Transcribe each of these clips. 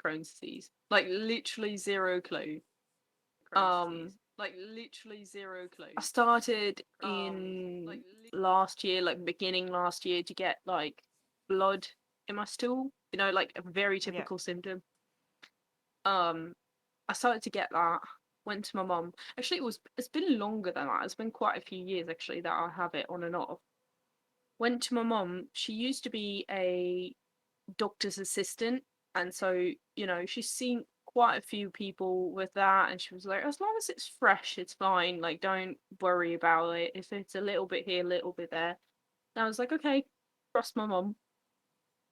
Crohn's disease. Like literally zero clue. I started in last year, like beginning last year, to get like blood in my stool. You know, like a very Yeah. typical symptom. Um, I started to get that. Went to my mum. Actually, it's been longer than that. It's been quite a few years actually that I have it on and off. Went to my mum. She used to be a doctor's assistant, and so she's seen quite a few people with that, and she was like, as long as it's fresh, it's fine. Like, don't worry about it. If it's a little bit here, a little bit there. And I was like, okay, trust my mum.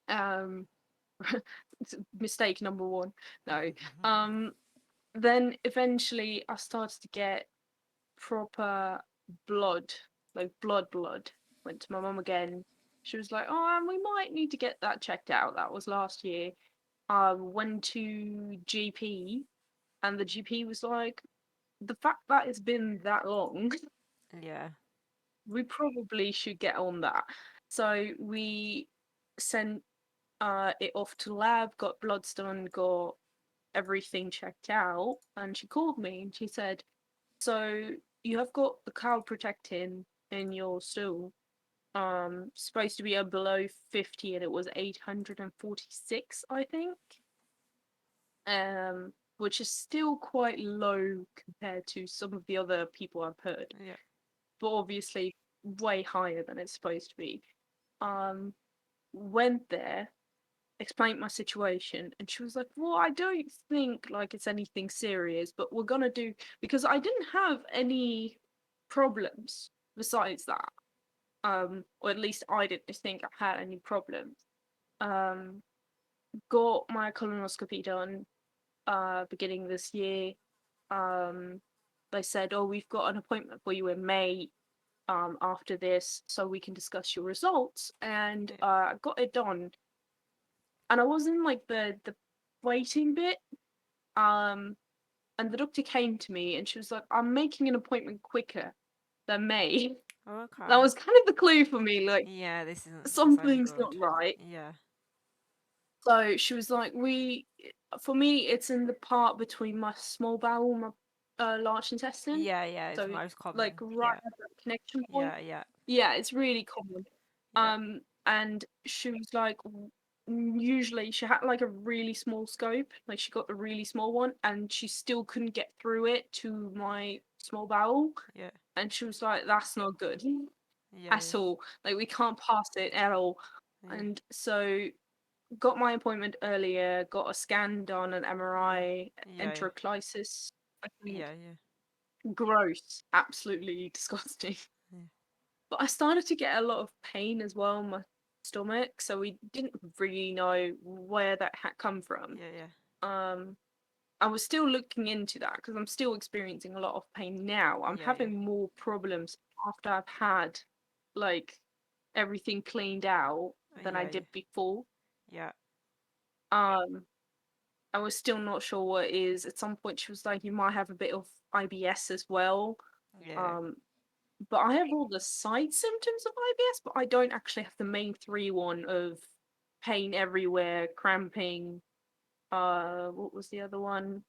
Um, mistake number one. No. Um, then eventually I started to get proper blood, like blood. Went to my mum again. She was like, "Oh, we might need to get that checked out." That was last year. I went to GP, and the GP was like, "The fact that it's been that long, Yeah. we probably should get on that." So we sent it off to lab, got bloods done, got everything checked out, and she called me and she said, "So you have got the calprotectin in your stool. Supposed to be a below 50, and it was 846, I think. Which is still quite low compared to some of the other people I've heard, Yeah. but obviously way higher than it's supposed to be. Um, went there, explained my situation, and she was like, "Well, I don't think like it's anything serious, but we're gonna do," because I didn't have any problems besides that. Or at least I didn't think I had any problems. Um, got my colonoscopy done beginning this year. Um, they said, "Oh, we've got an appointment for you in May after this, so we can discuss your results." And Yeah. I got it done, and I was in like the waiting bit. Um, and the doctor came to me, and she was like, "I'm making an appointment quicker than May." That Okay. was kind of the clue for me, like Yeah, this isn't necessarily something's not good. right. Yeah. So she was like, for me, it's in the part between my small bowel and my large intestine. Yeah, yeah, it's So, most like, common. right Yeah. at that connection point. Yeah, yeah. Yeah, it's really common. Yeah. And she was like, usually she had like a really small scope, like she got the really small one, and she still couldn't get through it to my small bowel. Yeah. And she was like, that's not good Yeah, at all. Like, we can't pass it at all. yeah. And so got my appointment earlier, got a scan done, an MRI, Yeah, yeah. enteroclysis, I think. Yeah, yeah. Gross, absolutely disgusting. Yeah. But I started to get a lot of pain as well in my stomach, so we didn't really know where that had come from. Yeah, yeah. Um, I was still looking into that because I'm still experiencing a lot of pain now. I'm Yeah, yeah. having more problems after I've had like everything cleaned out than I Yeah, did yeah. before. Yeah. Um, I was still not sure what it is. At some point, she was like, "You might have a bit of IBS as well." Yeah. Um, but I have all the side symptoms of IBS, but I don't actually have the main three one of pain everywhere, cramping. What was the other one?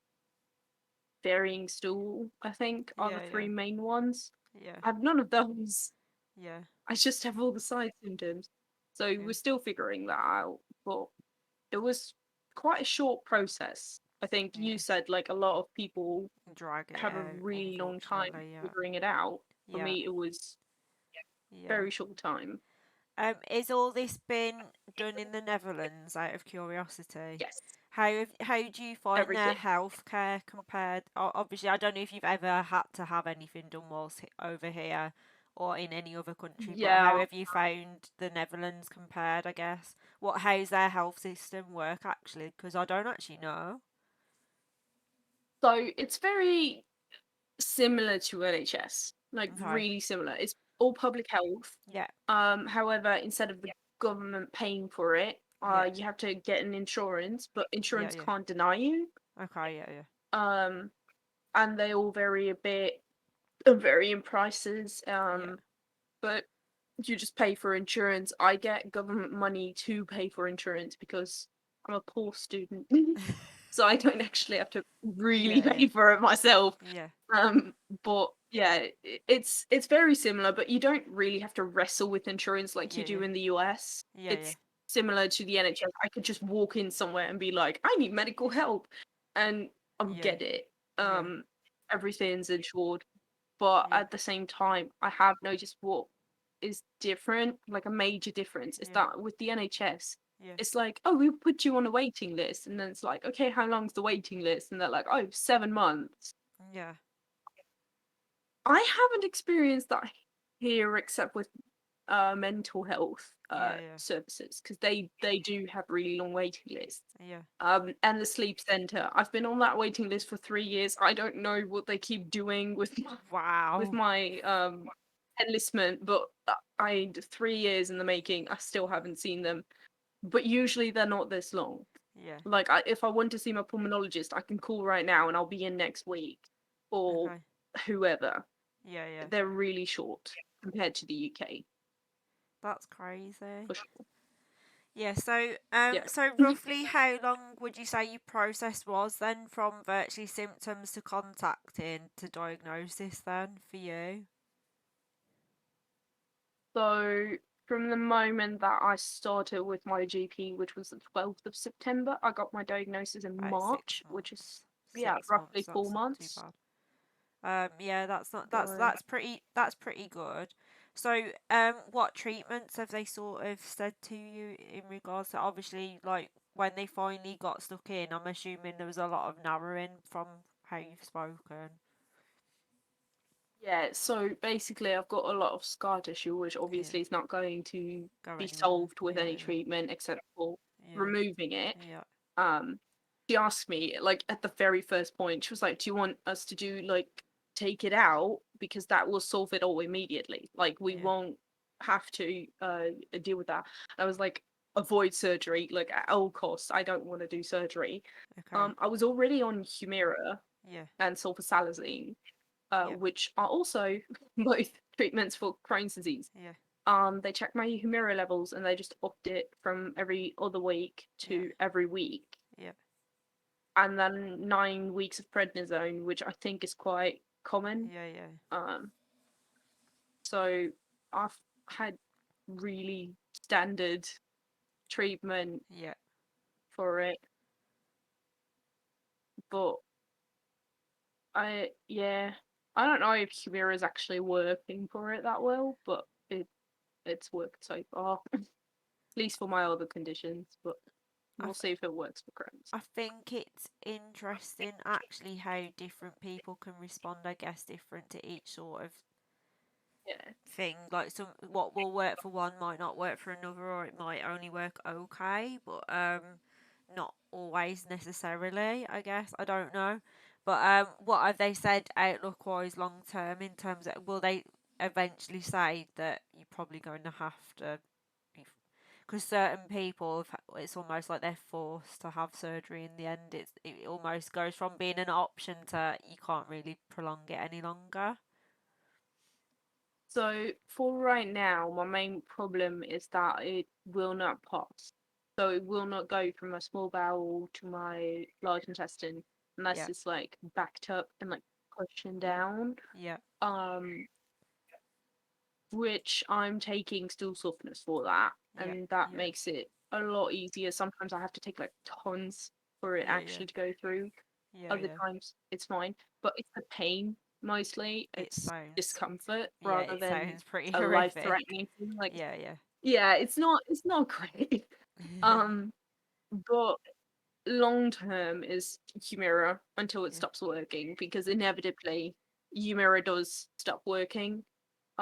Varying stool, I think, are the Yeah, three yeah. main ones. Yeah. I have none of those. Yeah. I just have all the side symptoms. So Yeah. we're still figuring that out. But it was quite a short process. I think you Yeah. said like a lot of people Drag it have a out, really long time unfortunately. Yeah. figuring it out. For Yeah. me, it was Yeah. very short time. Is all this been done in the Netherlands out of curiosity? Yes, How do you find their everything. healthcare compared? Obviously, I don't know if you've ever had to have anything done whilst over here or in any other country, but how Yeah. have you found the Netherlands compared, I guess? How's their health system work actually? Because I don't actually know. So it's very similar to NHS, like Okay. really similar. It's all public health. Yeah. However, instead of the government paying for it, Yeah. you have to get an insurance, but Yeah. insurance Yeah. can't deny you. Okay. Yeah. Yeah. Um, and they all vary a bit, vary in prices. Yeah. But you just pay for insurance. I get government money to pay for insurance because I'm a poor student. so I don't actually have to really Yeah, yeah, pay for it myself. yeah, Um, but yeah, it's very similar, but you don't really have to wrestle with insurance like you yeah, do yeah, in the US. yeah, yeah, It's similar to the NHS. I could just walk in somewhere and be like, I need medical help, and I'll yeah, get it. yeah, Um, Everything's insured, but yeah, at the same time, I have noticed what is different, like a major difference, is yeah, that with the NHS, yeah, it's like, oh, we put you on a waiting list, and then it's like, okay, how long's the waiting list? And they're like, oh, 7 months. yeah, I haven't experienced that here except with mental health yeah, yeah, services because they do have really long waiting lists. yeah. And the sleep center. I've been on that waiting list for 3 years. I don't know what they keep doing with Wow. my enlistment, but I 3 years in the making. I still haven't seen them. But usually they're not this long. Yeah. Like if I want to see my pulmonologist, I can call right now and I'll be in next week, or Okay. whoever. Yeah, yeah. They're really short compared to the UK, That's crazy. for sure. Yeah, so Yeah. so roughly how long would you say your process was then from virtually symptoms to contacting to diagnosis then for you? So from the moment that I started with my GP, which was the 12th of September, I got my diagnosis in About six March, which is months. yeah, 6 months, roughly four that's not too months. bad. Yeah, that's not So that's pretty good. So, what treatments have they sort of said to you in regards to obviously like when they finally got stuck in? I'm assuming there was a lot of narrowing from how you've spoken. yeah, so basically I've got a lot of scar tissue, which Yeah, obviously is not going to go be anywhere. solved with Yeah, any yeah, treatment except for yeah, removing it. yeah, Um, she asked me, like, at the very first point, she was like, "Do you want us to do, like, take it out? Because that will solve it all immediately. Like, we yeah. won't have to deal with that." And I was like, "Avoid surgery, like, at all costs. I don't want to do surgery." Okay. I was already on Humira Yeah, and sulfasalazine, yeah, which are also both treatments for Crohn's disease. yeah, They checked my Humira levels and they just upped it from every other week yeah, to every week, yeah, and then 9 weeks of prednisone, which I think is quite common. yeah, yeah, Um, so I've had really standard treatment yeah. for it, but yeah, I don't know if Humira is actually working for it that well, but it's worked so far, at least for my other conditions. But I, we'll th- see if it works for Crohn's. I think it's interesting actually how different people can respond, I guess, different to each sort of Yeah. thing. Like some what will work for one might not work for another, or it might only work okay, but not always necessarily. I guess I don't know, but what have they said outlook wise long term in terms of will they eventually say that you're probably going to have to be because certain people it's almost like they're forced to have surgery in the end. It almost goes from being an option to you can't really prolong it any longer. So for right now, my main problem is that it will not pass. So it will not go from my small bowel to my large intestine unless Yeah, it's like backed up and like pushing yeah, down. yeah, Um, which I'm taking stool softeners for that, yeah, and that yeah, makes it a lot easier. Sometimes I have to take like tons for it yeah, yeah, actually to go through. yeah, Other yeah. times it's fine, but it's the pain mostly. It It's sounds, discomfort yeah, rather it than sounds pretty a horrific. life-threatening thing. Like, Yeah, yeah, yeah, it's not great. Um, but long term is Humira until it yeah, stops working because inevitably Humira does stop working.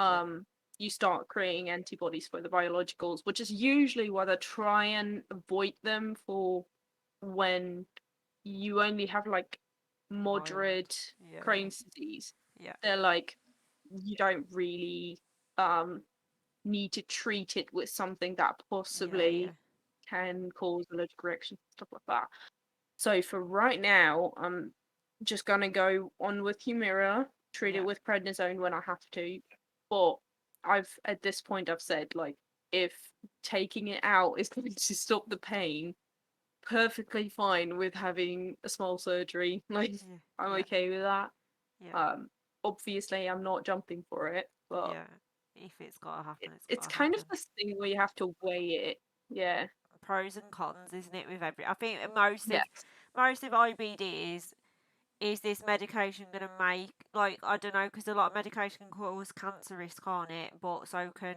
yeah, Um, you start creating antibodies for the biologicals, which is usually why they try and avoid them for when you only have like mild. moderate Yeah, yeah, Crohn's disease. yeah, They're like, you don't really um need to treat it with something that yeah, yeah, possibly can cause allergic reactions, stuff like that. So for right now, I'm just gonna go on with Humira, treat it yeah, with prednisone when I have to. But at this point I've said like if taking it out is going to stop the pain, perfectly fine with having a small surgery. Like, Yeah, I'm yeah, okay with that. yeah, Um, Obviously, I'm not jumping for it, but yeah. If it's gotta happen, it's it's gotta kind of happen. this thing where you have to weigh it. Yeah. Pros and cons, isn't it? With every, I think most of Yes. IBD is this medication going to make, like, I don't know, because a lot of medication can cause cancer risk, can't it? But so can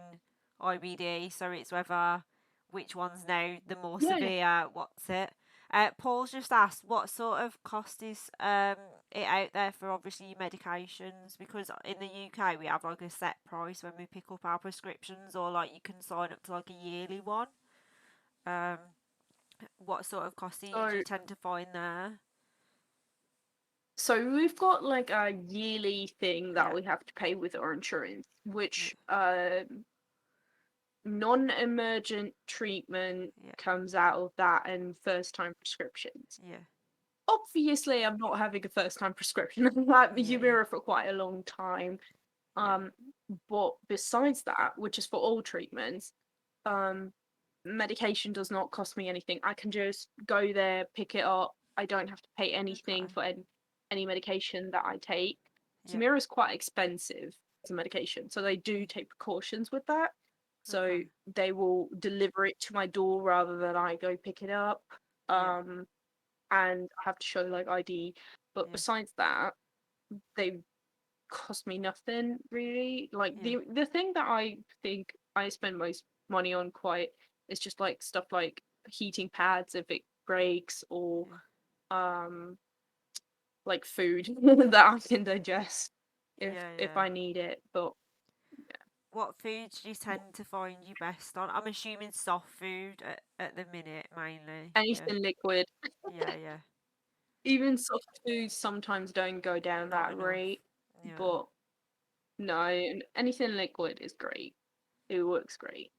IBD, so it's whether which one's now the more Yeah, yeah. severe, what's it. Paul's just asked what sort of cost is it out there for obviously your medications, because in the UK we have like a set price when we pick up our prescriptions, or like you can sign up to like a yearly one. Um, what sort of cost do you So, tend to find there? so we've got like a yearly thing that Yeah, we have to pay with our insurance, yeah, which non-emergent treatment yeah, comes out of that and first-time prescriptions. yeah, Obviously, I'm not having a first-time prescription. I've had yeah, yeah. Humira for quite a long time. Yeah, Um, but besides that, which is for all treatments, um, medication does not cost me anything. I can just go there, pick it up. I don't have to pay anything okay. for any medication that I take. Yeah, Humira is quite expensive as a medication, so they do yeah, take precautions with that. So okay. they will deliver it to my door rather than I go pick it up. Yeah, Um, and I have to show like ID. But yeah, besides that, they cost me nothing really. Like yeah, the thing that I think I spend most money on quite is just like stuff like heating pads if it breaks, or yeah, um like food that I can digest yeah, if yeah. I need it. But What foods do you tend to find you best on? I'm assuming soft food at the minute mainly. Yeah, anything liquid, yeah, yeah. even soft foods sometimes don't go down Not that enough. rate. Yeah. But no, anything liquid is great. It works great.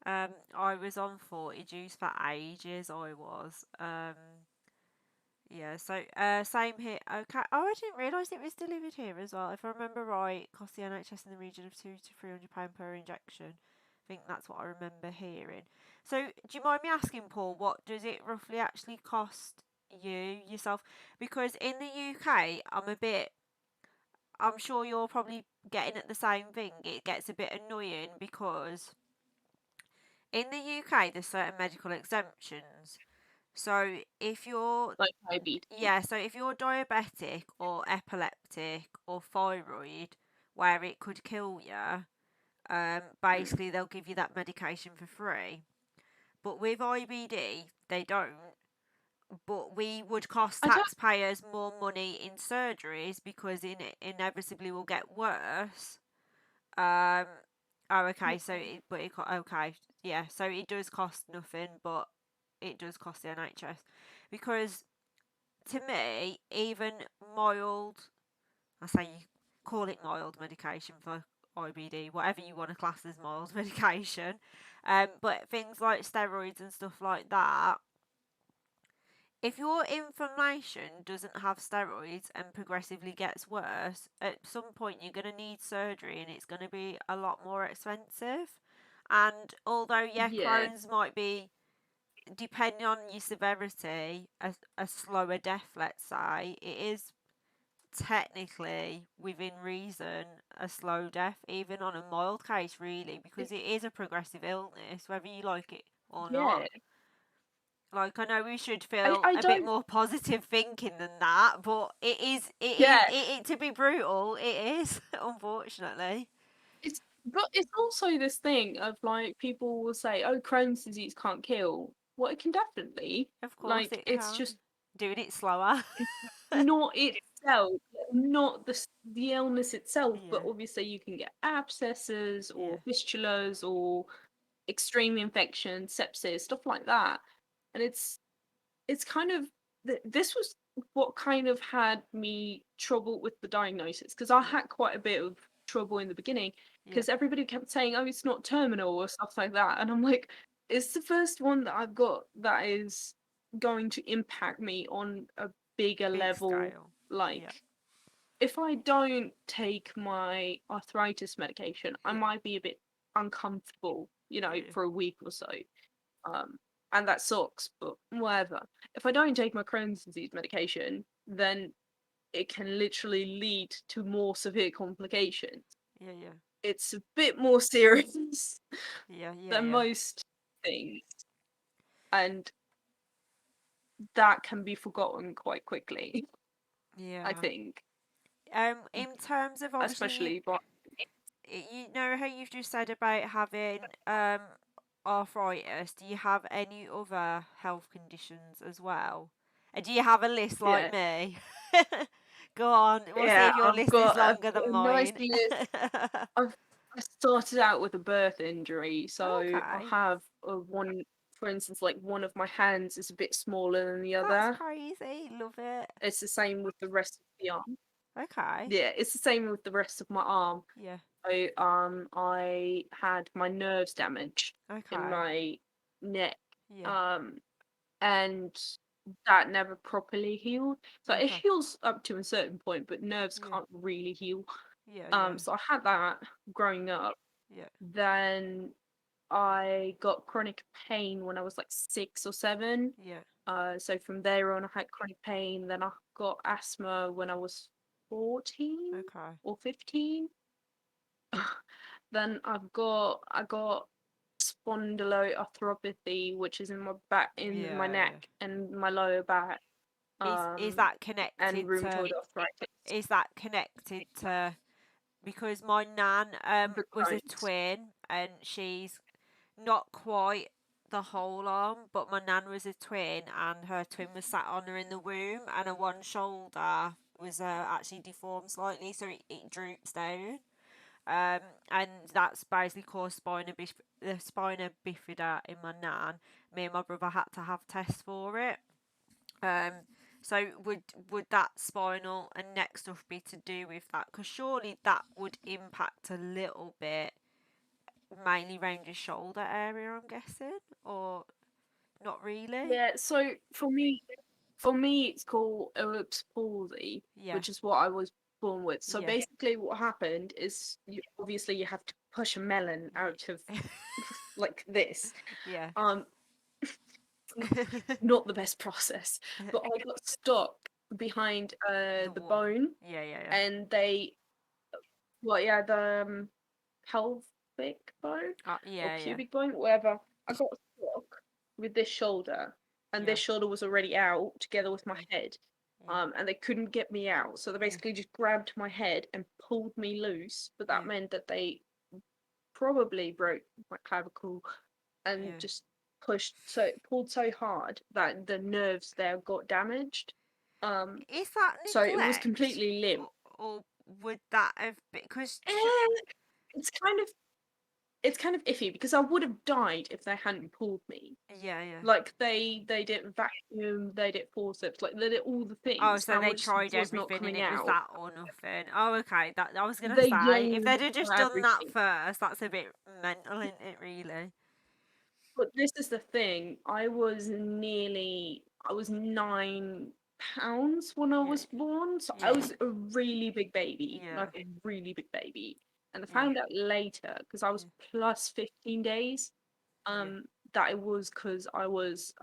I was on 40 juice for ages. I was. Yeah, so same here. Okay. Oh, I didn't realise it was delivered here as well. If I remember right, cost the NHS in the region of £200 to £300 per injection. I think that's what I remember hearing. So, do you mind me asking, Paul, what does it roughly actually cost you yourself? Because in the UK, I'm sure you're probably getting at the same thing. It gets a bit annoying because in the UK, there's certain medical exemptions. So if you're Like IBD. Yeah, so if you're diabetic or epileptic or thyroid, where it could kill you, Mm. basically they'll give you that medication for free. But with IBD, they don't. But we would cost I don't. taxpayers more money in surgeries because it inevitably will get worse. Um, oh, okay, so okay, yeah, so it does cost nothing, but it does cost the NHS because to me, even mild, I say you call it mild medication for IBD, whatever you want to class as mild medication, but things like steroids and stuff like that, if your inflammation doesn't have steroids and progressively gets worse, at some point you're going to need surgery and it's going to be a lot more expensive. And although, yeah, Yeah. Crohn's might be, depending on your severity, a slower death, let's say, it is technically within reason a slow death, even on a mild case, really, because it is a progressive illness, whether you like it or Yeah. not. Like, I know we should I feel I a bit don't. more positive thinking than that, but Yeah. to be brutal, it is, unfortunately. It's also this thing of like people will say, "Oh, Crohn's disease can't kill." Well, it can definitely. Of course Like it it's can. just Doing it slower. not itself, not the illness itself, but Yeah, obviously you can get abscesses yeah, or fistulas or extreme infection, sepsis, stuff like that. And it's kind of this was what kind of had me trouble with the diagnosis, because I yeah, had quite a bit of trouble in the beginning yeah, because everybody kept saying, "Oh, it's not terminal" or stuff like that, and I'm like, it's the first one that I've got that is going to impact me on a bigger big level. scale. Yeah, Like, if I don't take my arthritis medication, I yeah, might be a bit uncomfortable, yeah, for a week or so. Um, and that sucks, but whatever. If I don't take my Crohn's disease medication, then it can literally lead to more severe complications. Yeah, yeah. It's a bit more serious Yeah, yeah, than yeah. most things, and that can be forgotten quite quickly, I Yeah. think, In terms of obviously especially by you know how you've just said about having arthritis, do you have any other health conditions as well? And do you have a list like yeah. me? Go on, we'll see Yeah, if your I've list is got longer a than nice mine. list. I started out with a birth injury, so I Okay, have one, for instance, like one of my hands is a bit smaller than the that's other. crazy. Love it. It's the same with the rest of the arm. Okay, Yeah, it's the same with the rest of my arm. yeah, So, I had my nerves damaged in okay, my neck, yeah, um, and that never properly healed. So it okay, heals up to a certain point, but nerves yeah, can't really heal. yeah, yeah, So I had that growing up. yeah, Then I got chronic pain when I was like 6 or 7. yeah, So from there on, I had chronic pain. Then I got asthma when I was 14 okay, or 15. Then I got spondyloarthropathy, which is in my back, in my yeah, yeah. neck and my lower back, Is um, that and connected to? rheumatoid arthritis, Is that connected to? Because my nan the was a Crohn's. twin and she's not quite the whole arm, but my nan was a twin and her twin was sat on her in the womb and her one shoulder was actually deformed slightly, so it droops down. Um, and that's basically caused the spina bifida in my nan. Me and my brother had to have tests for it. Um, so would that spinal and neck stuff be to do with that? Because surely that would impact a little bit, mainly around your shoulder area. I'm guessing, or not really. Yeah, so for me, it's called Erb's palsy, Yeah, which is what I was born with. So yeah, basically, what happened is obviously you have to push a melon out of yeah, like this. yeah. Um, not the best process, but I got stuck behind The the wall. bone, Yeah, yeah, yeah. and well, yeah, the pelvic bone or Yeah, yeah, pubic bone, whatever. I got stuck with this shoulder, and this yeah, shoulder was already out together with my yeah, head. yeah, And they couldn't get me out, so they yeah, basically just grabbed my head and pulled me loose. But that yeah, meant that they probably broke my clavicle and yeah. just pulled so hard that the nerves there got damaged. Um, Is that so it was neglect, completely limp. or would that have been because? Eh, it's kind of it's kind of iffy because I would have died if they hadn't pulled me. Yeah, yeah. Like they did vacuum, they did forceps, like they did all the Oh, things, so and I they just tried was not everything and coming it was out. that or nothing. Oh, okay. That I was gonna They say if they'd yawned have just for done that everything. first, that's a bit mental, isn't it? Really? But this is the thing. I was 9 pounds when I Yeah, was born. So I yeah, was a really big baby, yeah, like a really big baby. And I yeah, found out later because I was yeah, plus 15 days. yeah, That it was because I was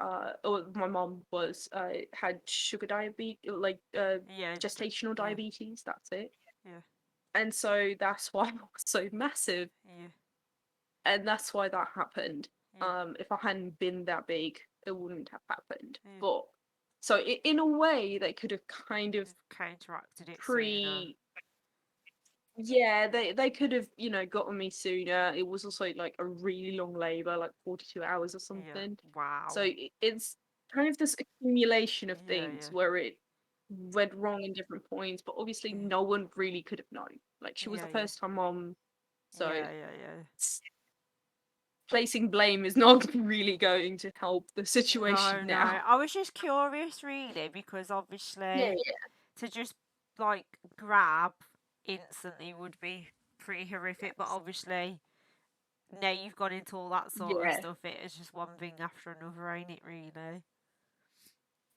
or my mom was had sugar diabetes, like yeah, gestational yeah, diabetes, that's it. yeah, And so that's why I was so massive, yeah, and that's why that happened. yeah, If I hadn't been that big, it wouldn't have happened. yeah. But so in a way, they could have kind of Just counteracted it sooner. pre. Yeah, they could have, gotten me sooner. It was also like a really long labor, like 42 hours or Yeah. something. So Wow. it's kind of this accumulation of Yeah, things yeah, where it went wrong in different points, but obviously yeah, no one really could have known. Like she was yeah, the yeah, first time mom, so yeah, yeah, yeah. placing blame is not really going to help the situation No, no. now. I was just curious, really, because Yeah, obviously to just like grab instantly would be pretty horrific, but obviously now you've gone into all that sort of yeah, stuff, it is just one thing after another, ain't it, really?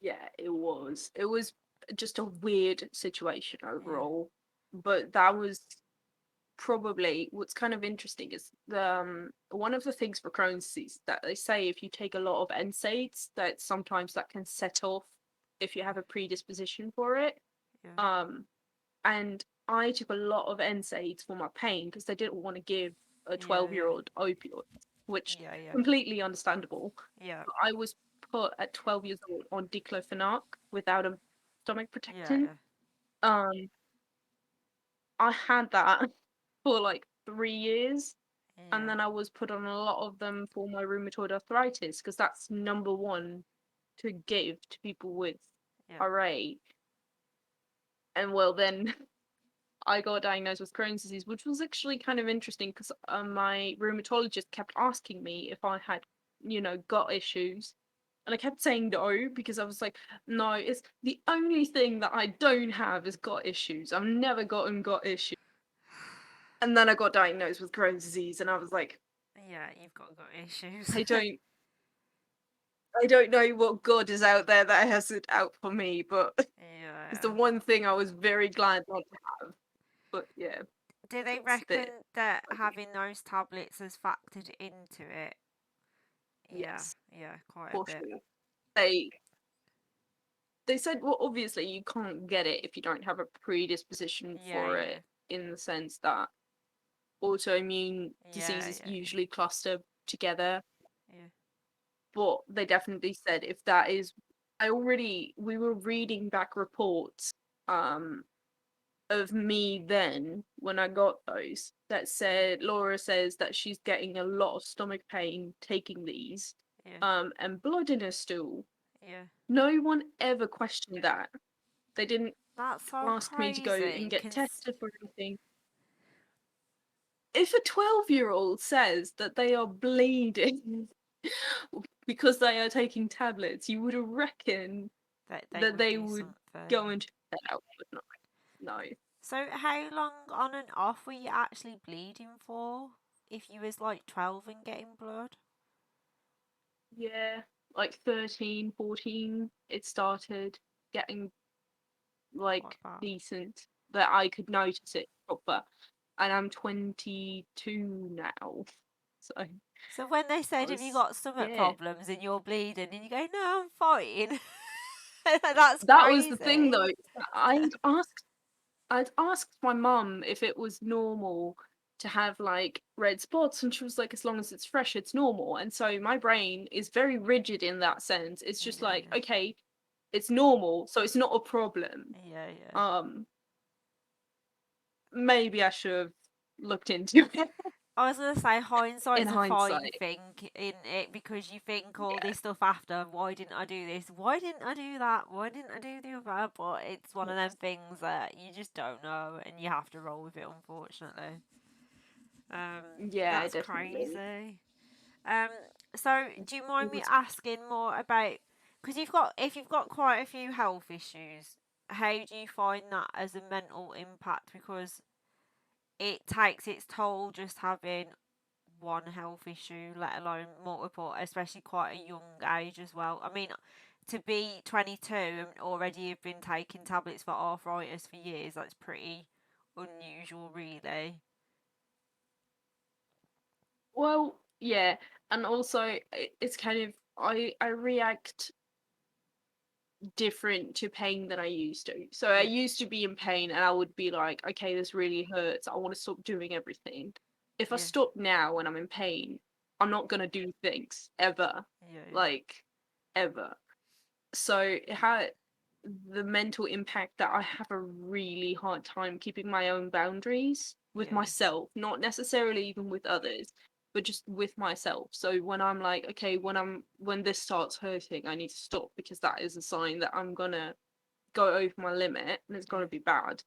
yeah, it was. It was just a weird situation Yeah, overall. But that was probably what's kind of interesting is one of the things for Crohn's disease that they say if you take a lot of NSAIDs, that sometimes that can set off if you have a predisposition for it. Yeah. Um, and I took a lot of NSAIDs for my pain because they didn't want to give a Yeah. 12-year-old opioid, which Yeah. Yeah. completely understandable. Yeah. But I was put at 12 years old on diclofenac without a stomach Yeah. protectant. Yeah. Um, I had that for like 3 years, and Yeah. then I was put on a lot of them for my rheumatoid arthritis because that's number one to give to people with Yeah. RA. And well, then I got diagnosed with Crohn's disease, which was actually kind of interesting because my rheumatologist kept asking me if I had, gut issues. And I kept saying no because I was like, no, it's the only thing that I don't have is gut issues. I've never gotten gut issues. And then I got diagnosed with Crohn's disease, and I was like, Yeah. You've got issues. I don't, I don't know what God is out there that has it out for me, but it's the Yeah. one thing I was very glad not to have. But yeah, Do they that's a bit reckon that ugly. having those tablets has factored into it? Yeah. Yes, Yeah. Quite a for bit. sure. They they said, well, obviously you can't get it if you don't have a predisposition Yeah. for Yeah. it, in the sense that autoimmune Yeah. diseases Yeah. usually cluster together. Yeah. But they definitely said if that is, we were reading back reports um of me then when I got those that said Laura says that she's getting a lot of stomach pain taking these, Yeah. and blood in her stool. Yeah. No one ever questioned that. They didn't That's so ask me to go and crazy. get tested for anything. If a 12-year-old says that they are bleeding because they are taking tablets, you would reckon That they that would they do would something. go and check that out, but no. So how long on and off were you actually bleeding for? If you was like 12 and getting blood? Yeah, like 13, 14, it started getting like Quite bad. decent that I could notice it proper. And I'm 22 now. So So when they I said if you was, got stomach yeah. problems and you're bleeding and you go, no, I'm fine. That's That was the thing though. crazy. I'd asked my mum if it was normal to have like red spots, and she was like, as long as it's fresh, it's normal. And so my brain is very rigid in that sense. It's just Yeah, like, yeah. okay, it's normal, so it's not a problem. Yeah, yeah. Um, Maybe I should have looked into it I was gonna say in hindsight's a fine hindsight. thing in it because you think all Yeah. this stuff after. Why didn't I do this? Why didn't I do that? Why didn't I do the other? But it's one of them things that you just don't know, and you have to roll with it. Unfortunately, um, Yeah, that's definitely. crazy. Um, so do you mind It me was asking more about because if you've got quite a few health issues, how do you find that as a mental impact? Because it takes its toll just having one health issue, let alone multiple, especially quite a young age as well. I mean, to be 22 and already have been taking tablets for arthritis for years, that's pretty unusual, really. well, yeah, and also it's kind of I react different to pain than I used to. So I Yeah, used to be in pain and I would be like, okay, this really hurts. I want to stop doing everything. If I yeah, stop now when I'm in pain, I'm not gonna do things ever. yeah, yeah, Like ever. So it had the mental impact that I have a really hard time keeping my own boundaries with yeah, myself, not necessarily even with others, but just with myself. So when I'm like, okay, when this starts hurting, I need to stop because that is a sign that I'm gonna go over my limit and it's yeah, gonna be bad.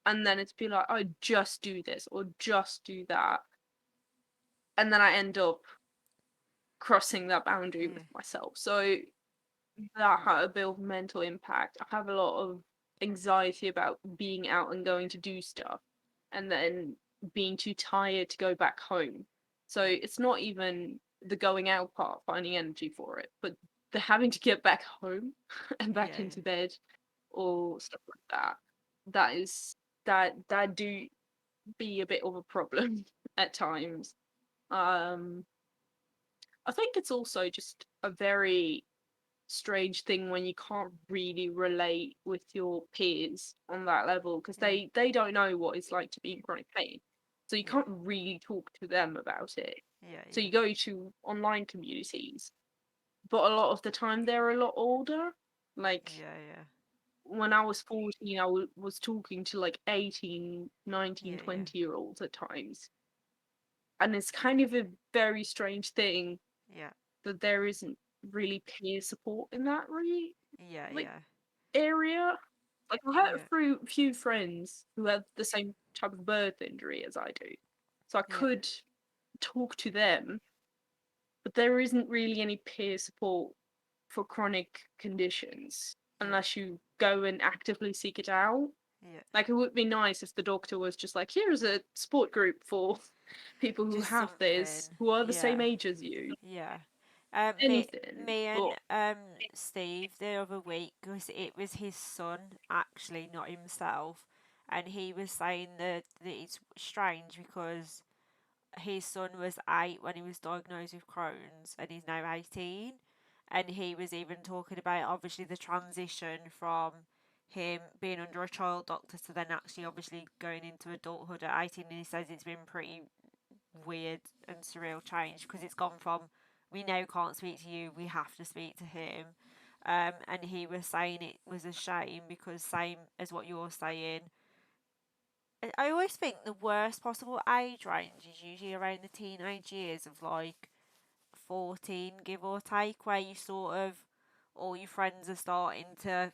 And then it's be like, I just do this or just do that. And then I end up crossing that boundary yeah, with myself. So that had a bit of mental impact. I have a lot of anxiety about being out and going to do stuff and then being too tired to go back home. So it's not even the going out part, finding energy for it, but the having to get back home and back yeah, into bed or stuff like that. That is that be a bit of a problem at times. Um, I think it's also just a very strange thing when you can't really relate with your peers on that level because Yeah, they don't know what it's like to be in chronic pain. So you yeah, can't really talk to them about it. yeah, So yeah, you go to online communities, but a lot of the time they're a lot older. Like yeah, yeah, when I was 14, I was talking to like 18, 19, yeah, yeah, 20 year olds at times. And it's kind of a very strange thing yeah, that there isn't really peer support in that really yeah, like yeah, area. Like I had yeah, a few friends who had the same type of birth injury as I do. So I yeah, could talk to them, but there isn't really any peer support for chronic conditions yeah, unless you go and actively seek it out. yeah. Like it would be nice if the doctor was just like, here's a support group for people who Just have something. this, who are the same Yeah, age as you. yeah. Me, Anything. me and But Steve the other week, because it was his son, actually, not himself, and he was saying that it's strange because his son was 8 when he was diagnosed with Crohn's, and he's now 18, and he was even talking about obviously the transition from him being under a child doctor to then actually obviously going into adulthood at 18, and he says it's been pretty weird and surreal change because it's gone from we now can't speak to you, we have to speak to him. And he was saying it was a shame because, same as what you're saying, I always think the worst possible age range is usually around the teenage years of like 14, give or take, where you sort of all your friends are starting to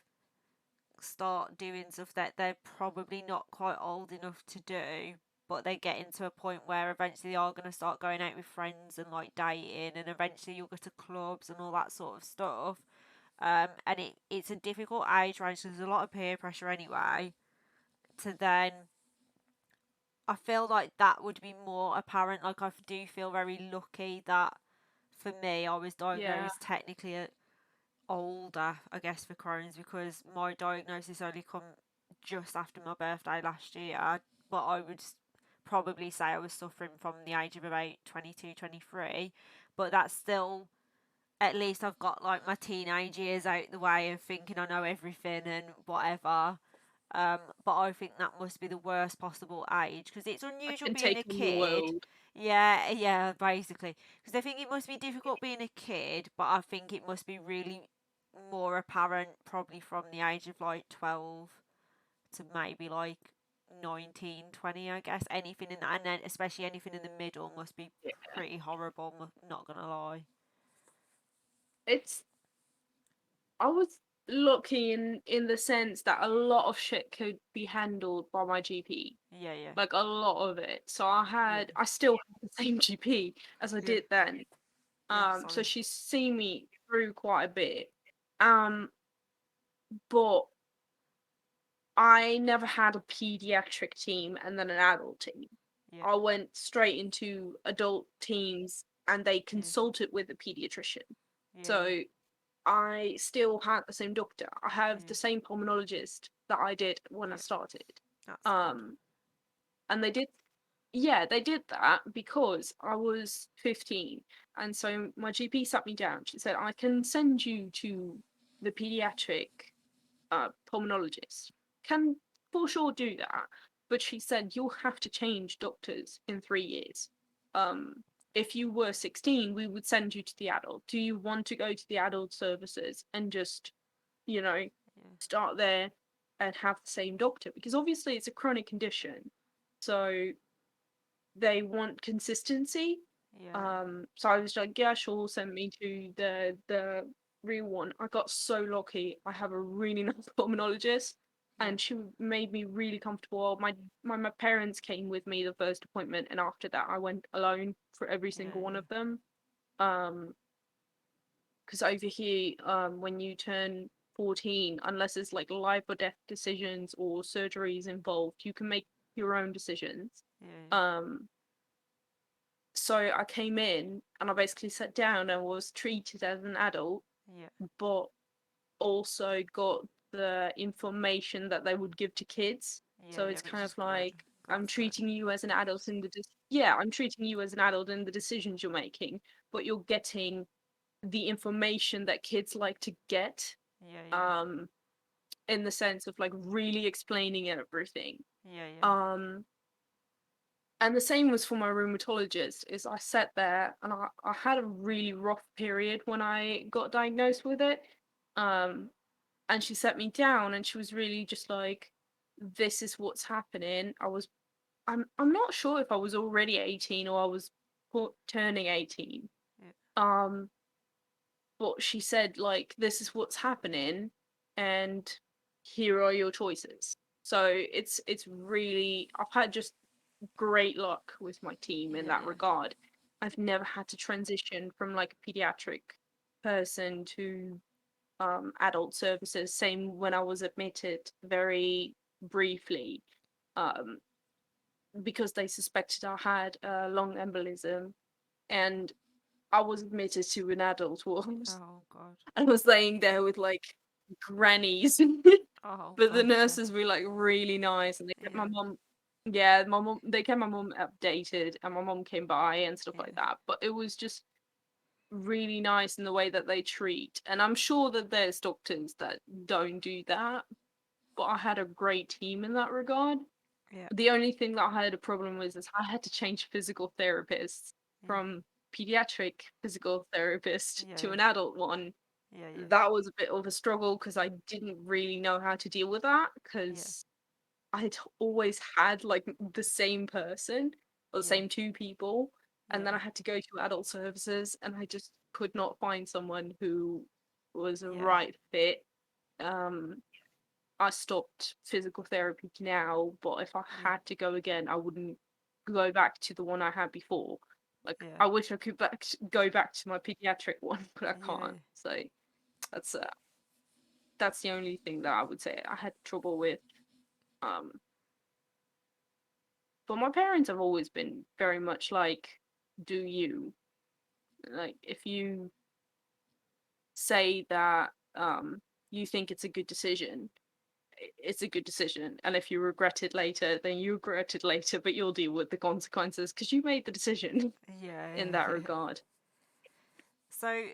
start doing stuff that they're probably not quite old enough to do, but they're getting to a point where eventually they are going to start going out with friends and like dating, and eventually you'll go to clubs and all that sort of stuff. And it's a difficult age range. So there's a lot of peer pressure anyway. To then, I feel like that would be more apparent. Like I do feel very lucky that for me, I was yeah, diagnosed technically at older, I guess, for Crohn's because my diagnosis only come just after my birthday last year. But I would probably say I was suffering from the age of about 22, 23. But that's still, at least I've got like my teenage years out the way of thinking I know everything and whatever. But I think that must be the worst possible age because it's I unusual can being take a on the kid. world. Yeah, yeah, basically. Because I think it must be difficult being a kid, but I think it must be really more apparent probably from the age of like 12 to maybe like 19, 20, I guess. Anything in that, and then especially anything in the middle must be Yeah. pretty horrible, not gonna lie. It's I was lucky in the sense that a lot of shit could be handled by my GP. Yeah, yeah, Like a lot of it. So yeah, I still have the same GP as I yeah, did then. yeah, So solid. she's seen me through quite a bit. Um, but I never had a pediatric team and then an adult team. Yeah, I went straight into adult teams and they yeah, consulted with a pediatrician. yeah, yeah, So I still had the same doctor. I have yeah, the same pulmonologist that I did when I yeah. started. That's good. Um, and they did, yeah, they did that because I was 15. And so my GP sat me down. She said, I can send you to the pediatric pulmonologist. Can for sure do that. But she said, you'll have to change doctors in 3 years. Um, if you were 16, we would send you to the adult. Do you want to go to the adult services and just, you know, Yeah, start there and have the same doctor? Because obviously it's a chronic condition. So they want consistency. yeah, So I was like, yeah, sure, send me to the real one. I got so lucky. I have a really nice pulmonologist, yeah, and she made me really comfortable. My parents came with me the first appointment, and after that, I went alone for every yeah, single one yeah, of them. Um, because over here, when you turn 14, unless it's like life or death decisions or surgeries involved, you can make your own decisions. yeah, Um, so I came in and I basically sat down and was treated as an adult, yeah, but also got the information that they would give to kids. yeah, So yeah, it's which kind is of good. like I'm That's good. treating you as an adult in the yeah, I'm treating you as an adult in the decisions you're making, but you're getting the information that kids like to get, Yeah, yeah. um, in the sense of like really explaining everything. Yeah, yeah. Um, and the same was for my rheumatologist, is I sat there and I had a really rough period when I got diagnosed with it. Um, and she set me down and she was really just like, this is what's happening. I'm not sure if I was already 18 or I was turning 18. Yeah, Um, but she said like, this is what's happening and here are your choices. So it's really, I've had just great luck with my team in yeah, that yeah. regard. I've never had to transition from like a pediatric person to adult services. Same when I was admitted very briefly, um, because they suspected I had a lung embolism, and I was admitted to an adult ward. Oh God. I was laying there with like grannies. Oh But the bless you. nurses were like really nice and they kept my Yeah, mum, yeah, my mum, they kept my mum updated and my mum came by and stuff like yeah, that. But it was just really nice in the way that they treat. And I'm sure that there's doctors that don't do that, but I had a great team in that regard. yeah, The only thing that I had a problem with is I had to change physical therapists yeah, from pediatric physical therapist to yeah, an adult one. yeah, yeah, That was a bit of a struggle because I didn't really know how to deal with that yeah, because I'd always had like the same person or the yeah, same two people, and then I yeah, had to go to adult services, and I just could not find someone who was a yeah, right fit. Um, I stopped physical therapy now, but if I yeah, had to go again, I wouldn't go back to the one I had before. Like yeah, I wish I could go back to my pediatric one, but I yeah, can't. So that's uh, that's the only thing that I would say I had trouble with. Um, but my parents have always been very much like, do you. Like if you say that you think it's a good decision, it's a good decision. And if you regret it later, then you regret it later, but you'll deal with the consequences because you made the decision in yeah, that yeah. regard. So,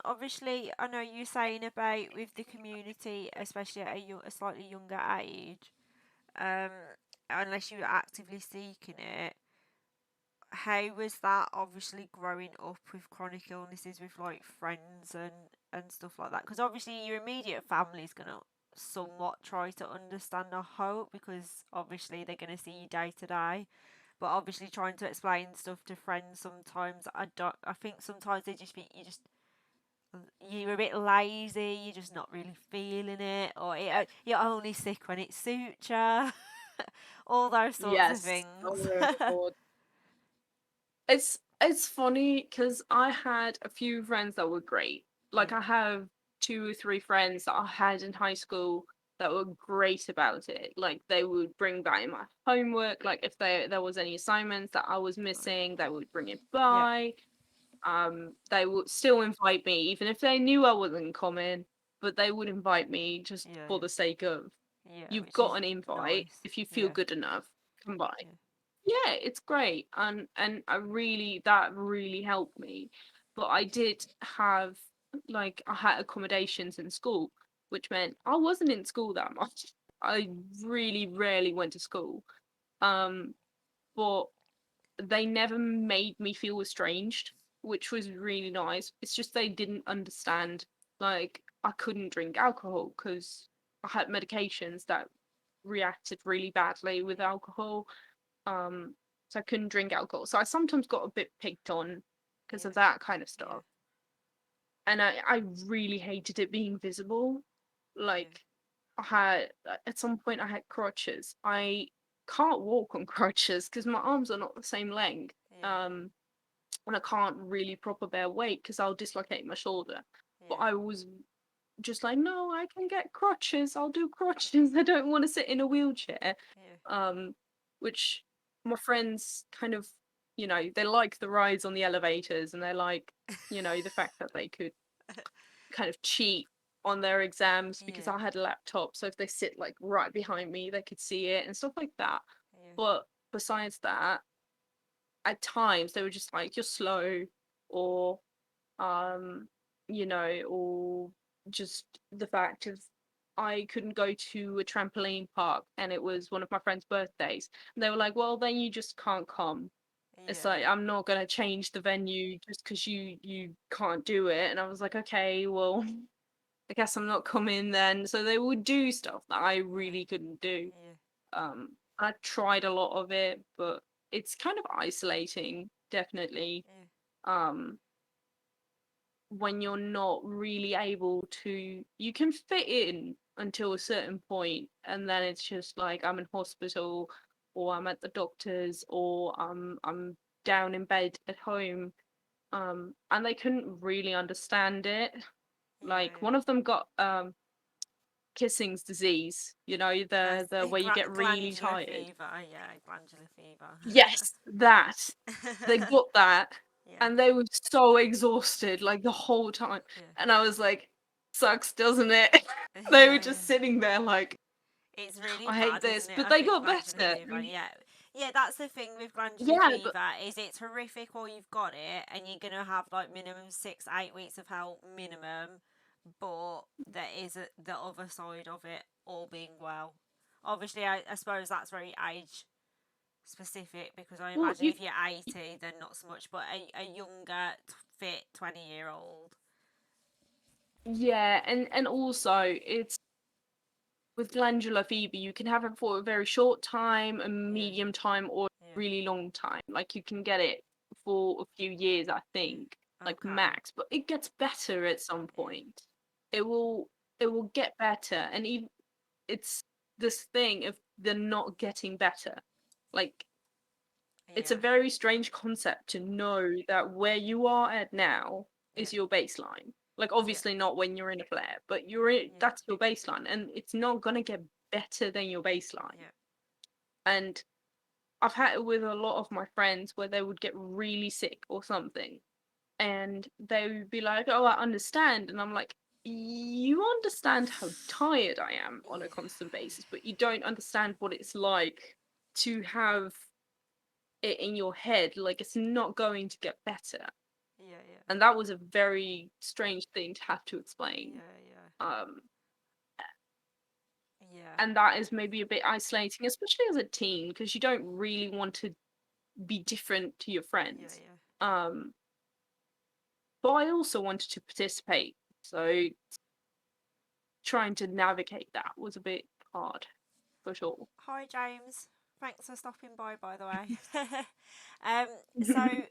obviously, I know you're saying about with the community, especially at a slightly younger age, um, unless you're actively seeking it. How was that obviously growing up with chronic illnesses with like friends and stuff like that? Because obviously your immediate family is gonna somewhat try to understand, I hope, because obviously they're gonna see you day to day. But obviously trying to explain stuff to friends sometimes, I don't. I think sometimes they just think you're a bit lazy, you're just not really feeling it, or you're only sick when it suits you. All those sorts of Yes. things. Oh my God. It's funny because I had a few friends that were great. Like Yeah, I have two or three friends that I had in high school that were great about it. Like they would bring by my homework. Like if there was any assignments that I was missing, they would bring it yeah, by. They would still invite me, even if they knew I wasn't coming, but they would invite me just yeah, for the sake of, yeah, you've which got is an invite. nice. If you feel Yeah, good enough, come by. yeah, Yeah, it's great, and I really that really helped me. But I did have like I had accommodations in school, which meant I wasn't in school that much. I really rarely went to school. Um, but they never made me feel estranged, which was really nice. It's just they didn't understand. Like I couldn't drink alcohol because I had medications that reacted really badly with alcohol. um, so I couldn't drink alcohol. So I sometimes got a bit picked on because yeah, of that kind of yeah, stuff. And I really hated it being visible. yeah, Like I had at some point I had crutches. I can't walk on crutches because my arms are not the same length. yeah, Um, and I can't really proper bear weight because I'll dislocate my shoulder. But yeah, I was just like, no, I can get crutches. I'll do crutches. I don't want to sit in a wheelchair. yeah, Um, which my friends kind of, they like the rides on the elevators and they like, the fact that they could kind of cheat on their exams because yeah, I had a laptop. So if they sit like right behind me, they could see it and stuff like that. yeah, But besides that, at times they were just like, you're slow, or um, or just the fact of I couldn't go to a trampoline park and it was one of my friend's birthdays. And they were like, well, then you just can't come. It's yeah, like, yeah, I'm not gonna change the venue just because you can't do it. And I was like, okay, well, I guess I'm not coming then. So they would do stuff that I yeah, really couldn't do. yeah, I tried a lot of it, but it's kind of isolating, definitely. yeah, Um, when you're not really able to, you can fit in until a certain point, and then it's just like I'm in hospital, or I'm at the doctor's, or I'm down in bed at home. And they couldn't really understand it. yeah, Like yeah. one of them got Kissing's disease, the where you get really Glandular tired. fever. Yeah, glandular fever. Yes, that. They got that, Yeah, and they were so exhausted, like, the whole time, yeah, and I was like, "Sucks, doesn't it?" They were yeah, yeah. just sitting there like, It's really "I hate bad, this," isn't it? but I they think got glandular better. fever. Yeah, yeah. That's the thing with glandular Yeah, but fever is it's horrific while you've got it, and you're gonna have like minimum 6, 8 weeks of help minimum. But there is the other side of it, all being well. Obviously, I suppose that's very age specific because I well, imagine if you're 80, then not so much. But a younger, fit 20-year-old. yeah, and also it's with glandular fever, you can have it for a very short time, a Yeah, medium time, or a yeah, really long time. Like you can get it for a few years, I think, yeah. like Okay. max, but it gets better at some Yeah, point. It will it will get better, and even it's this thing of the not getting better. Like it's a yeah, very strange concept to know that where you are at now yeah, is your baseline. Like yeah, obviously not when you're in a flare, but yeah, that's your baseline, and it's not gonna get better than your baseline. yeah, And I've had it with a lot of my friends where they would get really sick or something, and they would be like, "Oh, I understand," and I'm like, "You understand how tired I am on a yeah, constant basis, but you don't understand what it's like to have it in your head. Like it's not going to get better." yeah, yeah, And that was a very strange thing to have to explain. yeah, yeah, Um, yeah, and that is maybe a bit isolating, especially as a teen, because you don't really want to be different to your yeah, friends. yeah. Um, but I also wanted to participate, so trying to navigate that was a bit hard for sure. Hi, James. Thanks for stopping by the way. um, so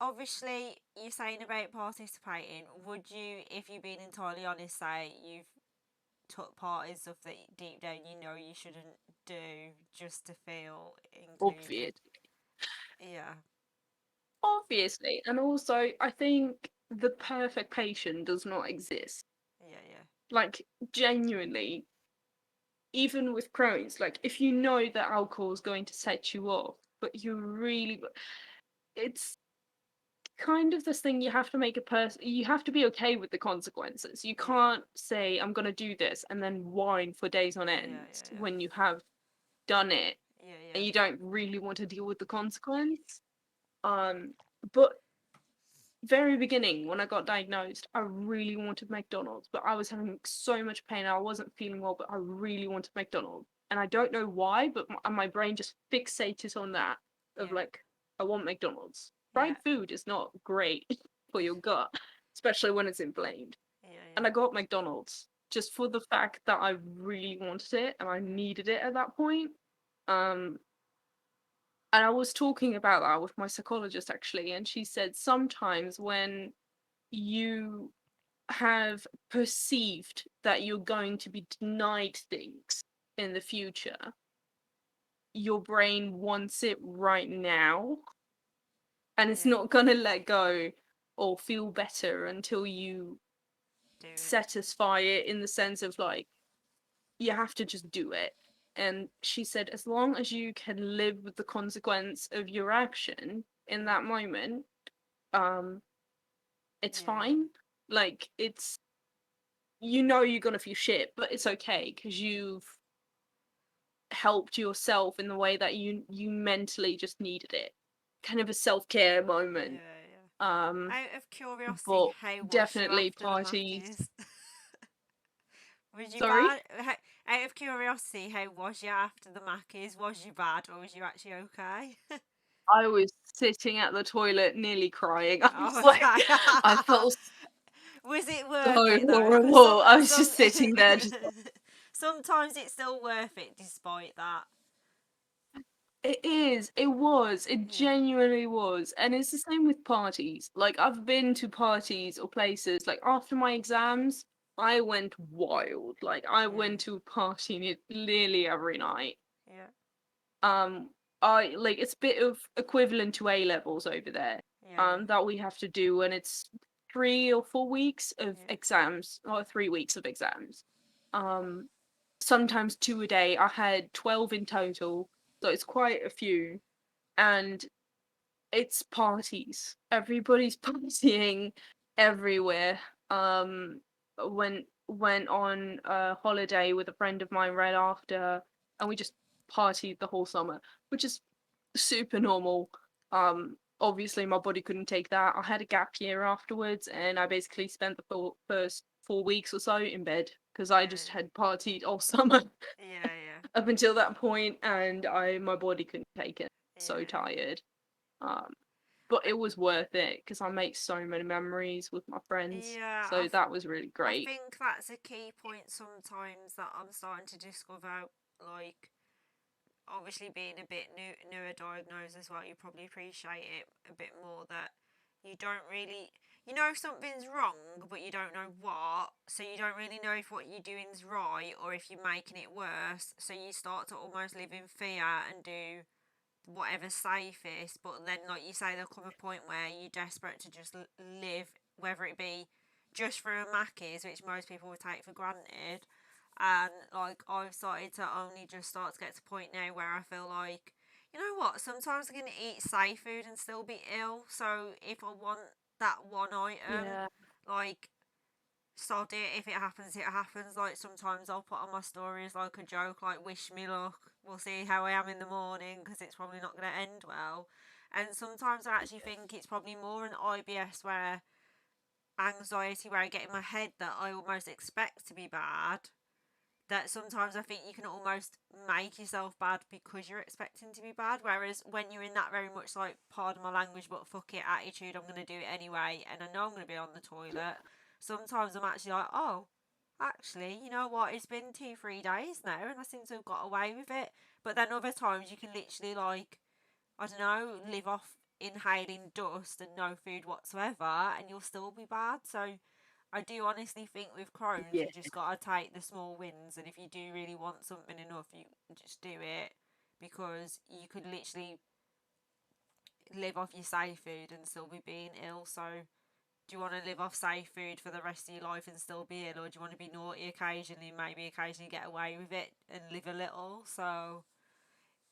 obviously you're saying about participating. Would you, if you've been entirely honest, say you've took part in stuff that deep down you know you shouldn't do just to feel included? Obvious, Yeah, obviously, and also I think the perfect patient does not exist. yeah, yeah, Like genuinely, even with Crohn's, like if you know that alcohol is going to set you off, but you really, it's kind of this thing you have to make a person, you have to be okay with the consequences. You yeah, can't say, I'm going to do this and then whine for days on yeah, end yeah, when you have done it yeah, and yeah, you don't really want to deal with the consequence. Um, but very beginning when I got diagnosed, I really wanted McDonald's, but I was having so much pain. I wasn't feeling well, but I really wanted McDonald's. And I don't know why, but my brain just fixated on that of yeah, like, I want McDonald's. yeah, Fried food is not great for your gut, especially when it's inflamed. yeah, And I yeah, got McDonald's just for the fact that I really wanted it and I yeah, needed it at that point. Um, and I was talking about that with my psychologist actually, and she said sometimes when you have perceived that you're going to be denied things in the future, your brain wants it right now, and it's yeah. not going to let go or feel better until you Do it. satisfy it in the sense of like, you have to just do it. And she said, as long as you can live with the consequence of your action in Yeah, that moment, um, it's yeah, yeah, fine. Like, it's, you're gonna feel shit, but it's okay because helped yourself in the way that you mentally just needed it. Kind of a self-care moment. Yeah, yeah. Um, Out of curiosity, but how was you definitely after the parties. Mackies? Was you Sorry? bad? Out of curiosity, how was you after the Mackies? Was you bad or was you actually okay? I was sitting at the toilet nearly crying. I was Oh, like, okay. I felt Was it so worth it though? Because horrible. I was just sitting there, just like, sometimes it's still worth it despite that. it is, it was, it Yeah. genuinely was. And it's the same with parties. Like, I've been to parties or places, like, after my exams, I went wild. Like, I Yeah. went to a party nearly every night. Yeah. Um, I like it's a bit of equivalent to A levels over there. Yeah. Yeah. That we have to do when it's 3 or 4 weeks of Yeah. exams, or 3 weeks of exams. Um, Sometimes two a day. I had 12 in total, so it's quite a few. And it's parties. Everybody's partying everywhere. Went on a holiday with a friend of mine right after, and we just partied the whole summer, which is super normal. Obviously my body couldn't take that. I had a gap year afterwards, and I basically spent the first 4 weeks or so in bed because I just Yeah. had partied all summer Yeah. Yeah. up until that point, and I my body couldn't take it. So Yeah. tired. Um, but it was worth it because I make so many memories with my friends. Yeah. So that was really I great. think that's a key point sometimes that I'm starting to discover. Like, obviously, being a bit newer diagnosed as well, you probably appreciate it a bit more that you don't really. You know something's wrong, but you don't know what, so you don't really know if what you're doing is right or if you're making it worse. So you start to almost live in fear and do whatever's safest. But then, like you say, there'll come a point where you're desperate to just live, whether it be just for a Macca's, which most people would take for granted. And like I've started to only just start to get to a point now where I feel like, you know what, sometimes I can eat safe food and still be ill. So if I want that one item, Yeah. like, sod it. If it happens, it happens. Like, sometimes I'll put on my stories like a joke, like, wish me luck. We'll see how I am in the morning because it's probably not going to end well. And sometimes I actually think it's probably more an IBS where anxiety, where I get in my head that I almost expect to be bad. That sometimes I think you can almost make yourself bad because you're expecting to be bad. Whereas when you're in that very much like, pardon my language, but fuck it attitude, I'm going to do it anyway, and I know I'm going to be on the toilet. Sometimes I'm actually like, oh, actually, you know what? It's been 2, 3 days now, and I seem to have got away with it. But then other times you can literally, like, I don't know, live off inhaling dust and no food whatsoever, and you'll still be bad. So I do honestly think with Crohn's, Yeah. you just gotta take the small wins, and if you do really want something enough, you just do it because you could literally live off your safe food and still be being ill. So, do you want to live off safe food for the rest of your life and still be ill, or do you want to be naughty occasionally, maybe occasionally get away with it and live a little? So,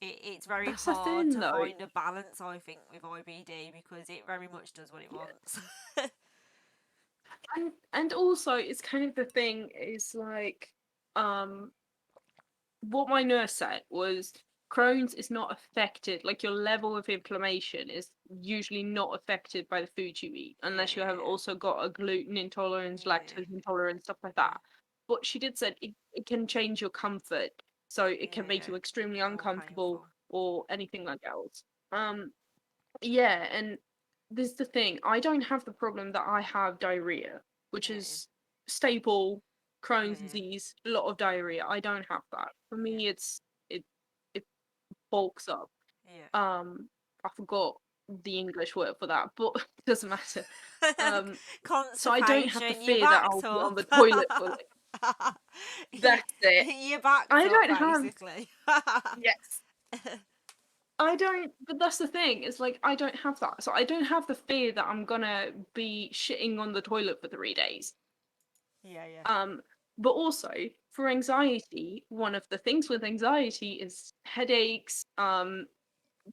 it's very That's the hard thing to though. find a balance, I think, with IBD because it very much does what it Yeah. wants. And also it's kind of the thing is like, um what my nurse said was Crohn's is not affected, like your level of inflammation is usually not affected by the food you eat, Yeah, unless you have yeah, also got a gluten intolerance, yeah, yeah, lactose intolerance, stuff like yeah, that. But she did said it can change your comfort. So it can yeah, make yeah. you extremely More uncomfortable painful. or anything like else. Yeah, and this is the thing. I don't have the problem that I have diarrhea, which Yeah, yeah, is staple yeah, Crohn's yeah, disease, a lot of diarrhea. I don't have that. For yeah, me, it it bulks up. yeah. I forgot the English word for that, but it doesn't matter. Um, so I don't have the Constipation, you fear that backed I'll be on up. the toilet for like that's it. You backed I up, don't have basically. yes. I don't, but that's the thing. It's like I don't have that. So I don't have the fear that I'm gonna be shitting on the toilet for 3 days. Yeah, yeah, Um, but also for anxiety, one of the things with anxiety is headaches,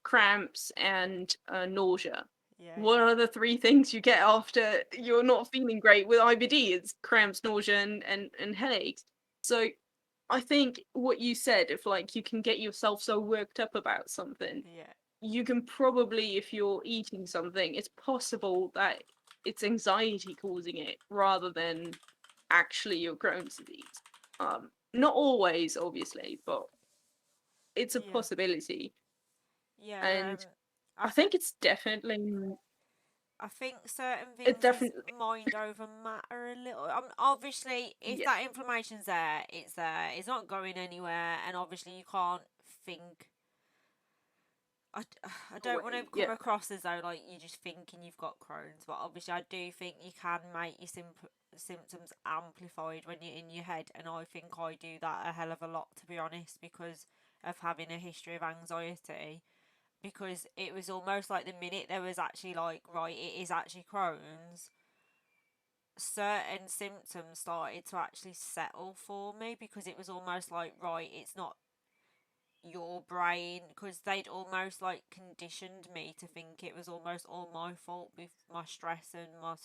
cramps, and nausea. yeah, What yeah, are the three things you get after you're not feeling great with IBD? It's cramps, nausea, and headaches. So I think what you said, if like you can get yourself so worked up about something, Yeah, you can probably, if you're eating something, it's possible that it's anxiety causing it rather than actually your Crohn's disease. Not always, obviously, but it's a yeah, possibility. yeah. And I I think think it's definitely, I think certain it things is definitely, mind over matter a little. Obviously, if yeah, that inflammation's there, it's there. It's not going anywhere, and obviously you can't think. I don't want to away, come yeah, across as though like you're just thinking you've got Crohn's, but obviously I do think you can make your symptoms amplified when you're in your head, and I think I do that a hell of a lot, to be honest, because of having a history of anxiety. Because it was almost like the minute there was actually like, right, it is actually Crohn's, certain symptoms started to actually settle for me, because it was almost like, right, it's not your brain, because they'd almost like conditioned me to think it was almost all my fault with my stress and my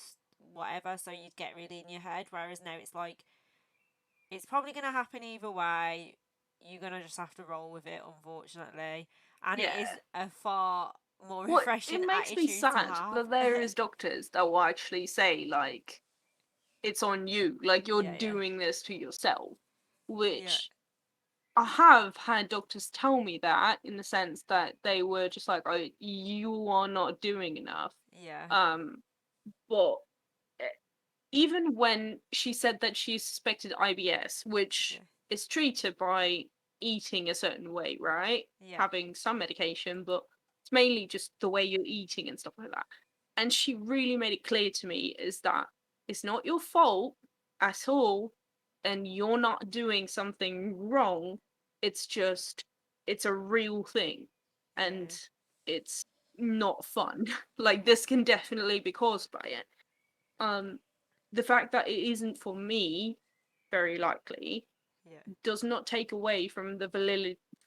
whatever, so you'd get really in your head, whereas now it's like it's probably going to happen either way. You're going to just have to roll with it, unfortunately, and it is yeah. a far more Well, refreshing it makes me attitude to sad have. that there is doctors that will actually say like it's on you, like you're Yeah, yeah, doing this to yourself, yeah, which I have had doctors tell me that in the sense that they were just like, "Oh, you are not doing enough." yeah, Um, but e- even when she said that she suspected IBS, which yeah, is treated by eating a certain way, right? yeah, Having some medication, but it's mainly just the way you're eating and stuff like that. And she really made it clear to me is that it's not your fault at all, and you're not doing something wrong. It's just, it's a real thing, and yeah, it's not fun. Like, this can definitely be caused by it. um the fact that it isn't for me, very likely, yeah, does not take away from the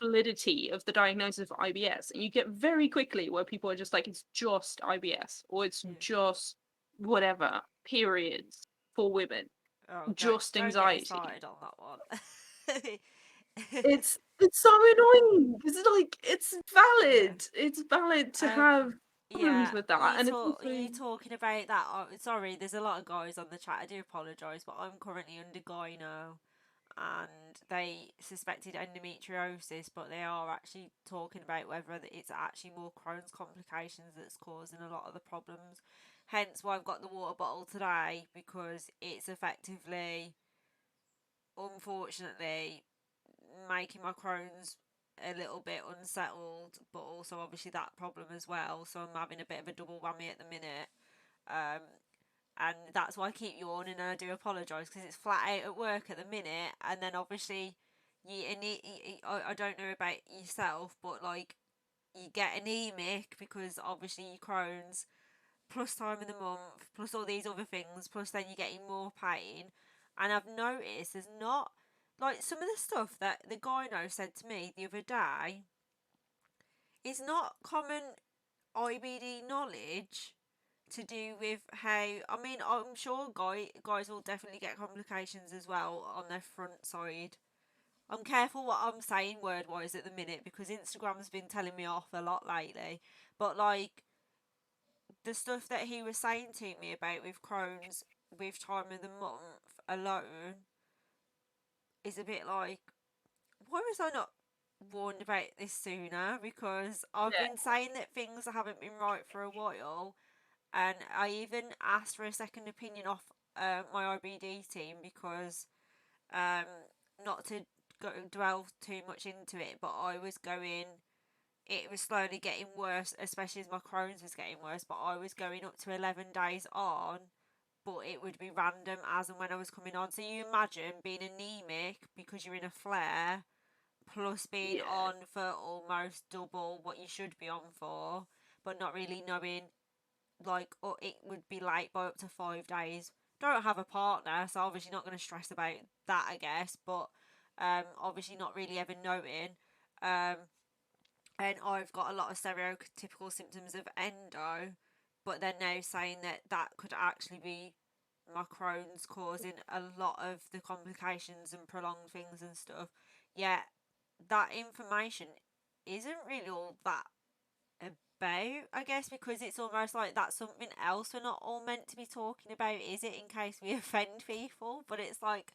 validity of the diagnosis of IBS. And you get very quickly where people are just like, it's just IBS, or it's yeah. just whatever, periods for women, Oh, just don't get me anxiety. started on that one. It's so annoying because like Yeah. it's valid to Um. have Yeah. problems with that, and it's also, You talking about that? Oh, sorry, there's a lot of guys on the chat. I do apologise, but I'm currently under gyno, and they suspected endometriosis, but they are actually talking about whether it's actually more Crohn's complications that's causing a lot of the problems. Hence why I've got the water bottle today, because it's effectively, unfortunately, making my Crohn's a little bit unsettled, but also obviously that problem as well. So I'm having a bit of a double whammy at the minute. Um, and that's why I keep yawning, and I do apologise, because it's flat out at work at the minute. And then obviously, I don't know about yourself, but like you get anemic because obviously your Crohn's, plus time in the month, plus all these other things, plus then you're getting more pain. And I've noticed there's not, like, some of the stuff that the gyno said to me the other day is not common IBD knowledge, to do with how, I mean, I'm sure guys will definitely get complications as well on their front side. I'm careful what I'm saying word wise at the minute, because Instagram's been telling me off a lot lately. But like the stuff that he was saying to me about with Crohn's, with time of the month alone, is a bit like, why was I not warned about this sooner? Because I've yeah, been saying that things haven't been right for a while, and I even asked for a second opinion off my IBD team, because um, not to dwell too much into it, but I was going. It was slowly getting worse, especially as my Crohn's was getting worse. But I was going up to 11 days on, but it would be random as and when I was coming on. So you imagine being anemic because you're in a flare, plus being yeah, on for almost double what you should be on for, but not really knowing, like, or it would be late by up to 5 days. Don't have a partner, so obviously not going to stress about that, I guess. But obviously not really ever knowing. Um, and I've got a lot of stereotypical symptoms of endo, but they're now saying that that could actually be my Crohn's causing a lot of the complications and prolonged things and stuff. Yet that information isn't really all that about, I guess, because it's almost like that's something else we're not all meant to be talking about, is it? In case we offend people, but it's like,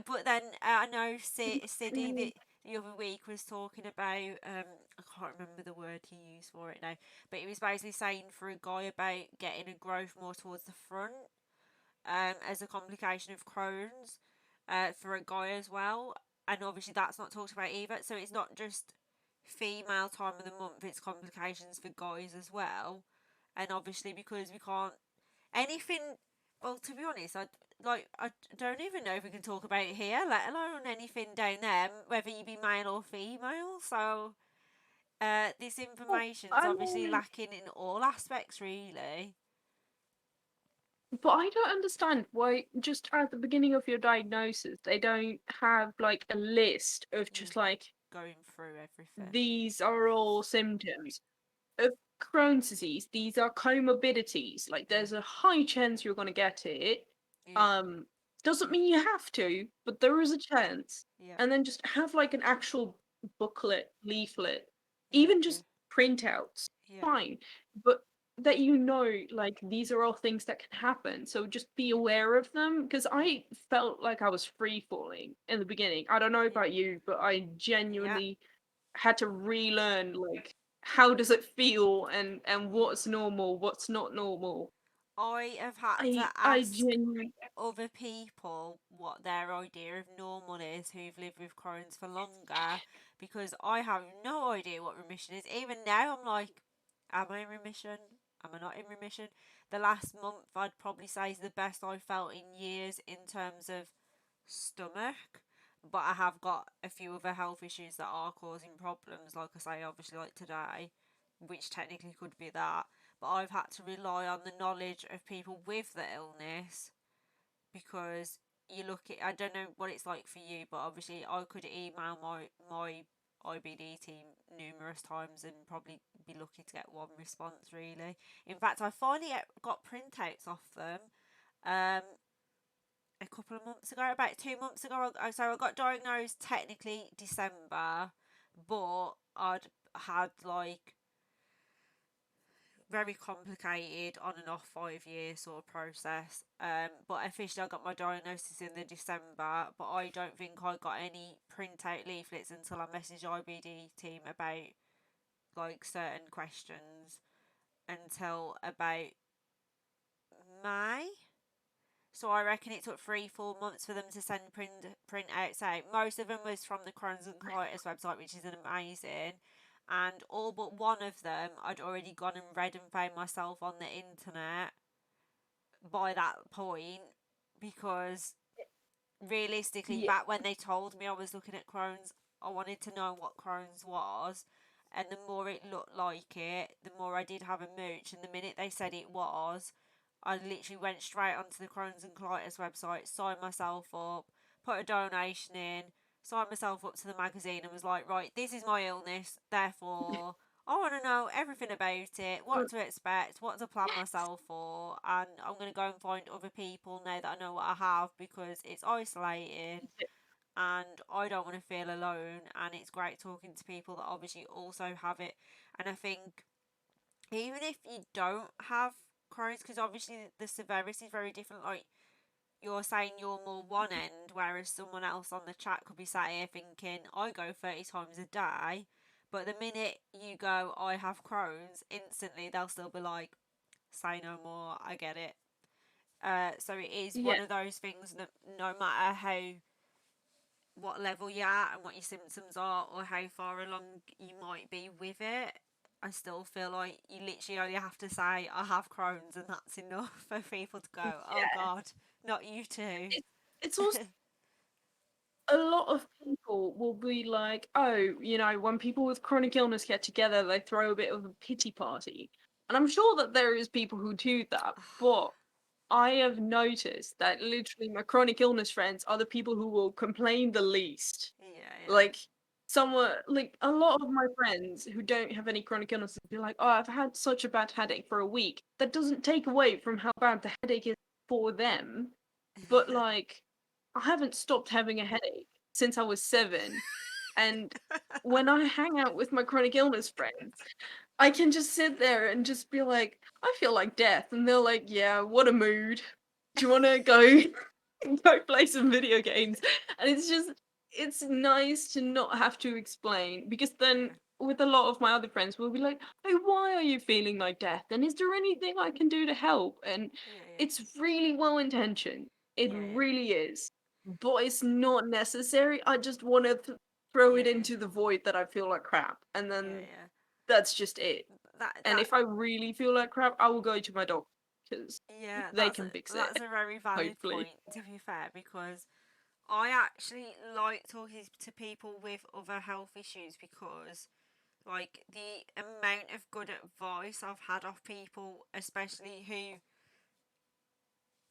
but then I know Siddy Mm. the other week was talking about I can't remember the word he used for it now, but he was basically saying for a guy about getting a growth more towards the front, as a complication of Crohn's, for a guy as well. And obviously that's not talked about either. So it's not just female time of the month, it's complications for guys as well. And obviously because we can't anything, well, to be honest, I don't even know if we can talk about it here, let alone anything down there, whether you be male or female. So this Well, information's I obviously mean, lacking in all aspects, really. but I don't understand why just at the beginning of your diagnosis they don't have like a list of Mm, just like going through everything. these are all symptoms of Crohn's disease. These are comorbidities. Like Mm, there's a high chance you're gonna get it. yeah, Um, doesn't mean you have to, but there is a chance. yeah, And then just have like an actual booklet, leaflet, yeah, even yeah, just printouts, yeah, fine. But that like these are all things that can happen. So just be yeah, aware of them. Because yeah, I felt like I was free falling in the beginning. I don't know yeah, about you, but I yeah, genuinely had to relearn like how does it feel and yeah. what's normal, what's not normal. I have had to I ask genuinely other people what their idea of normal is who've lived with Crohn's for longer, because I have no idea what remission is. Even now, I'm like, am I in remission? Am I not in remission? The last month, I'd probably say is the best I've felt in years in terms of stomach. But I have got a few other health issues that are causing problems, like I say, obviously, like today, which technically could be that. But I've had to rely on the knowledge of people with the illness, because you look at, I don't know what it's like for you, but obviously I could email my IBD team numerous times and probably be lucky to get one response, really. In fact, I finally got printouts off them um a couple of months ago, about 2 months ago. So I got diagnosed technically December, but I'd had like very complicated on and off 5 year sort of process. But officially I got my diagnosis in the December, but I don't think I got any printout leaflets until I messaged IBD team about like certain questions until about May. So I reckon it took 3 4 months for them to send printouts out. Most of them was from the Crohn's and Colitis website, which is amazing. And all but one of them I'd already gone and read and found myself on the internet by that point, because realistically, yeah. back when they told me I was looking at Crohn's, I wanted to know what Crohn's was. And the more it looked like it, the more I did have a mooch. And the minute they said it was, I literally went straight onto the Crohn's and Colitis website, signed myself up, put a donation in, signed myself up to the magazine, and was like, right, this is my illness, therefore I want to know everything about it, what to expect, what to plan myself for, and I'm going to go and find other people now that I know what I have, because it's isolating and I don't want to feel alone. And it's great talking to people that obviously also have it. And I think even if you don't have Crohn's, because obviously the severity is very different, like you're saying you're more one end, whereas someone else on the chat could be sat here thinking, I go 30 times a day. But the minute you go, I have Crohn's, instantly they'll still be like, say no more, I get it. So it is Yeah. one of those things that no matter how, what level you're at and what your symptoms are, or how far along you might be with it, I still feel like you literally only have to say, I have Crohn's, and that's enough for people to go, oh Yeah. God, not you too. It's also a lot of people will be like, oh, when people with chronic illness get together, they throw a bit of a pity party. And I'm sure that there is people who do that, but I have noticed that literally my chronic illness friends are the people who will complain the least. Yeah, yeah. Like someone like a lot of my friends who don't have any chronic illnesses be like, "Oh, I've had such a bad headache for a week." That doesn't take away from how bad the headache is for them, but, like, I haven't stopped having a headache since I was 7, and when I hang out with my chronic illness friends, I can just sit there and just be like, "I feel like death," and they're like, "Yeah, what a mood. Do you wanna go go play some video games?" And it's nice to not have to explain, because then Yeah, with a lot of my other friends, we'll be like, "Oh, why are you feeling like death? And is there anything I can do to help?" And yeah, it's really well intentioned. It yeah, yeah, really is. But it's not necessary. I just wanna throw yeah, it yeah, into the void that I feel like crap, and yeah, then yeah. that's just it. And That if I really feel like crap, I will go to my doctor because yeah, they can fix it, that's a very valid hopefully. point, to be fair, because I actually like talking to people with other health issues because like the amount of good advice I've had off people, especially who,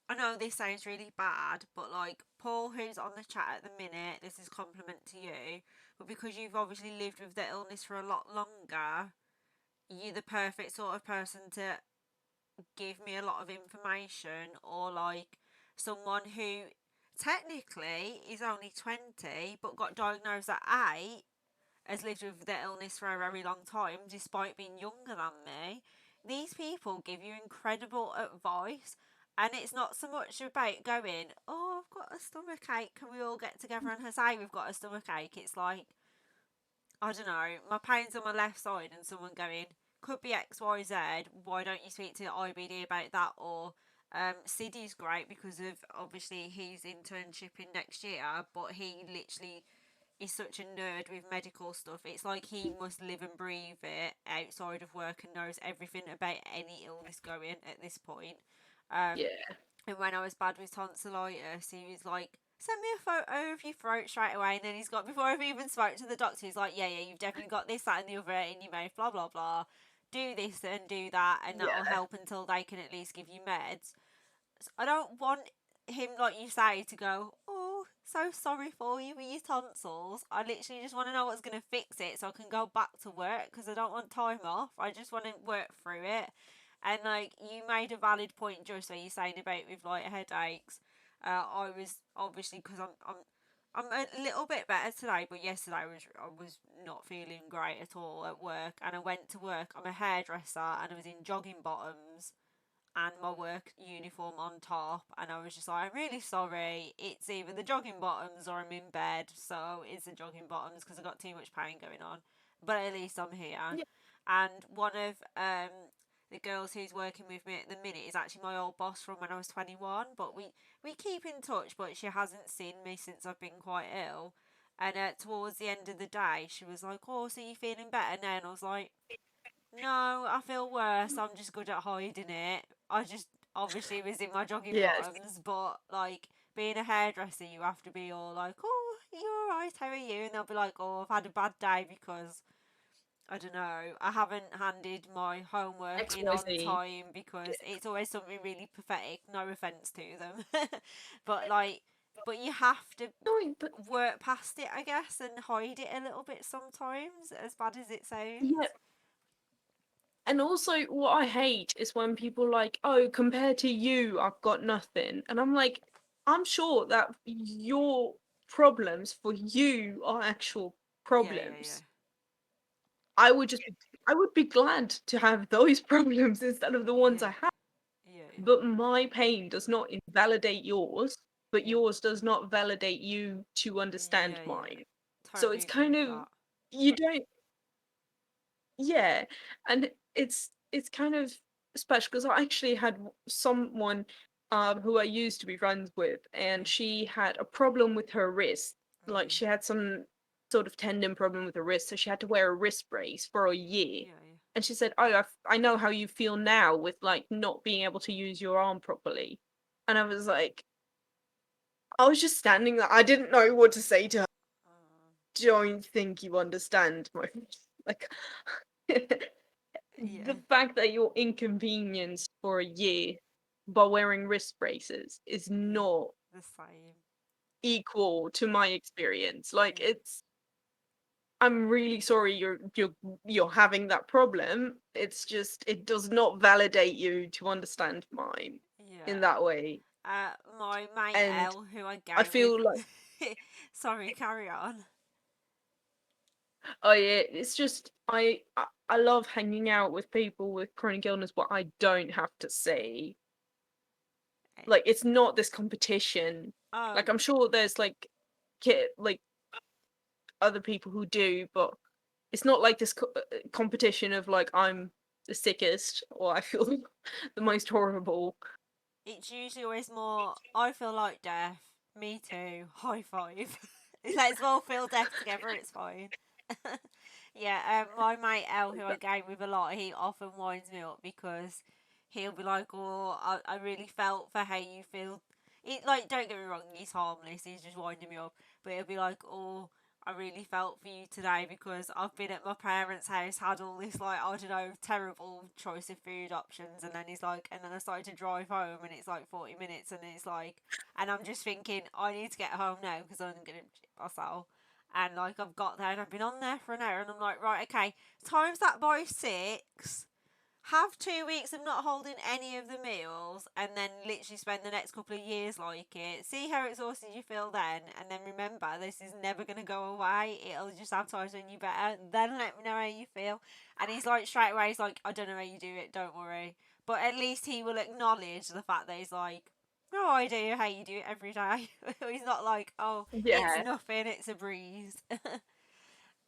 I know this sounds really bad, but like Paul, who's on the chat at the minute, this is compliment to you, but because you've obviously lived with the illness for a lot longer, you're the perfect sort of person to give me a lot of information, or like someone who technically is only 20 but got diagnosed at 8, has lived with the illness for a very long time despite being younger than me. These people give you incredible advice, and it's not so much about going, "Oh, I've got a stomach ache, can we all get together and say we've got a stomach ache?" It's like, I don't know, my pain's on my left side and someone going, "Could be XYZ, why don't you speak to IBD about that?" Or Siddy's great because of obviously he's internshipping next year, but he literally is such a nerd with medical stuff. It's like he must live and breathe it outside of work and knows everything about any illness going at this point. Um, Yeah. and when I was bad with tonsillitis, he was like, "Send me a photo of your throat straight away." And then he's got, before I've even spoke to the doctor, he's like, "Yeah, yeah, you've definitely got this, that, and the other in your mouth, blah, blah, blah. Do this and do that, and that'll Yeah. help until they can at least give you meds." I don't want him, like you say, to go, "Oh, so sorry for you with your tonsils." I literally just want to know what's going to fix it so I can go back to work because I don't want time off. I just want to work through it. And like you made a valid point, Joyce, where you're saying about with like headaches. I was obviously, because I'm a little bit better today, but yesterday I was not feeling great at all at work, and I went to work. I'm a hairdresser, and I was in jogging bottoms and my work uniform on top, and I was just like, "I'm really sorry, it's either the jogging bottoms or I'm in bed, so it's the jogging bottoms because I got too much pain going on, but at least I'm here." Yeah. And one of the girls who's working with me at the minute is actually my old boss from when I was 21, but we keep in touch, but she hasn't seen me since I've been quite ill. And towards the end of the day, she was like, "Oh, so you feeling better now?" And I was like, "No, I feel worse. I'm just good at hiding it. I just obviously was in my jogging Yes. bottoms, but like being a hairdresser, you have to be all like, 'Oh, you're alright, how are you?' And they'll be like, 'Oh, I've had a bad day because I don't know, I haven't handed my homework in on XYZ. time,' because it's always something really pathetic, no offence to them." But but you have to No, but work past it, I guess, and hide it a little bit sometimes, as bad as it yeah. sounds. And also, what I hate is when people like, "Oh, compared to you, I've got nothing." And I'm like, I'm sure that your problems for you are actual Yeah, yeah, yeah. problems. I would just I would be glad to have those problems instead of the ones Yeah, I have. yeah, yeah, But my pain does not invalidate yours, but yeah, yours does not validate you to understand yeah, yeah. mine. So Totally it's agree kind with of, that. you don't, yeah, and it's kind of special because I actually had someone who I used to be friends with, and Yeah, she had a problem with her wrist. Like yeah, she had some sort of tendon problem with her wrist, so she had to wear a wrist brace for a year. yeah, yeah, And she said, "Oh, I know how you feel now with like not being able to use your arm properly." And I was like, I was just standing there. I didn't know what to say to her. Don't think you understand my like yeah, the fact that you're inconvenienced for a year by wearing wrist braces is yeah. not The same. equal to my experience. Like Yeah, it's I'm really sorry you're having that problem. It's just it does not validate you to understand mine in yeah. that way. My mate And L, who I I game with. feel like, Sorry, carry on. oh yeah, it's just I love hanging out with people with chronic illness, but I don't have to see. Eh, Like, it's not this competition. Oh, Like, I'm sure there's like other people who do, but it's not like this competition of like I'm the sickest or I feel the most horrible. it's usually always more. I feel like death. Me too. High five. Let's all feel death together. It's fine. Yeah, my mate L, who I game with a lot, he often winds me up because he'll be like, "Oh, I really felt for how you feel." It like, don't get me wrong, he's harmless. He's just winding me up, but he'll be like, "Oh, I really felt for you today because I've been at my parents' house, had all this like I don't know terrible choice of food options, and then he's like, and then I started to drive home, and it's like 40 minutes, and it's like, and I'm just thinking I need to get home now because I'm gonna shit myself." And like I've got there and I've been on there for an hour and I'm like, right, okay, times that by six, have 2 weeks of not holding any of the meals and then literally spend the next couple of years like it. See how exhausted you feel then, and then remember this is never gonna go away. It'll just have times when you better. Then let me know how you feel. And he's like straight away, he's like, I don't know how you do it, don't worry. But at least he will acknowledge the fact that he's like, no idea how you do it every day. He's not like, oh, it's Yeah. nothing, it's a breeze.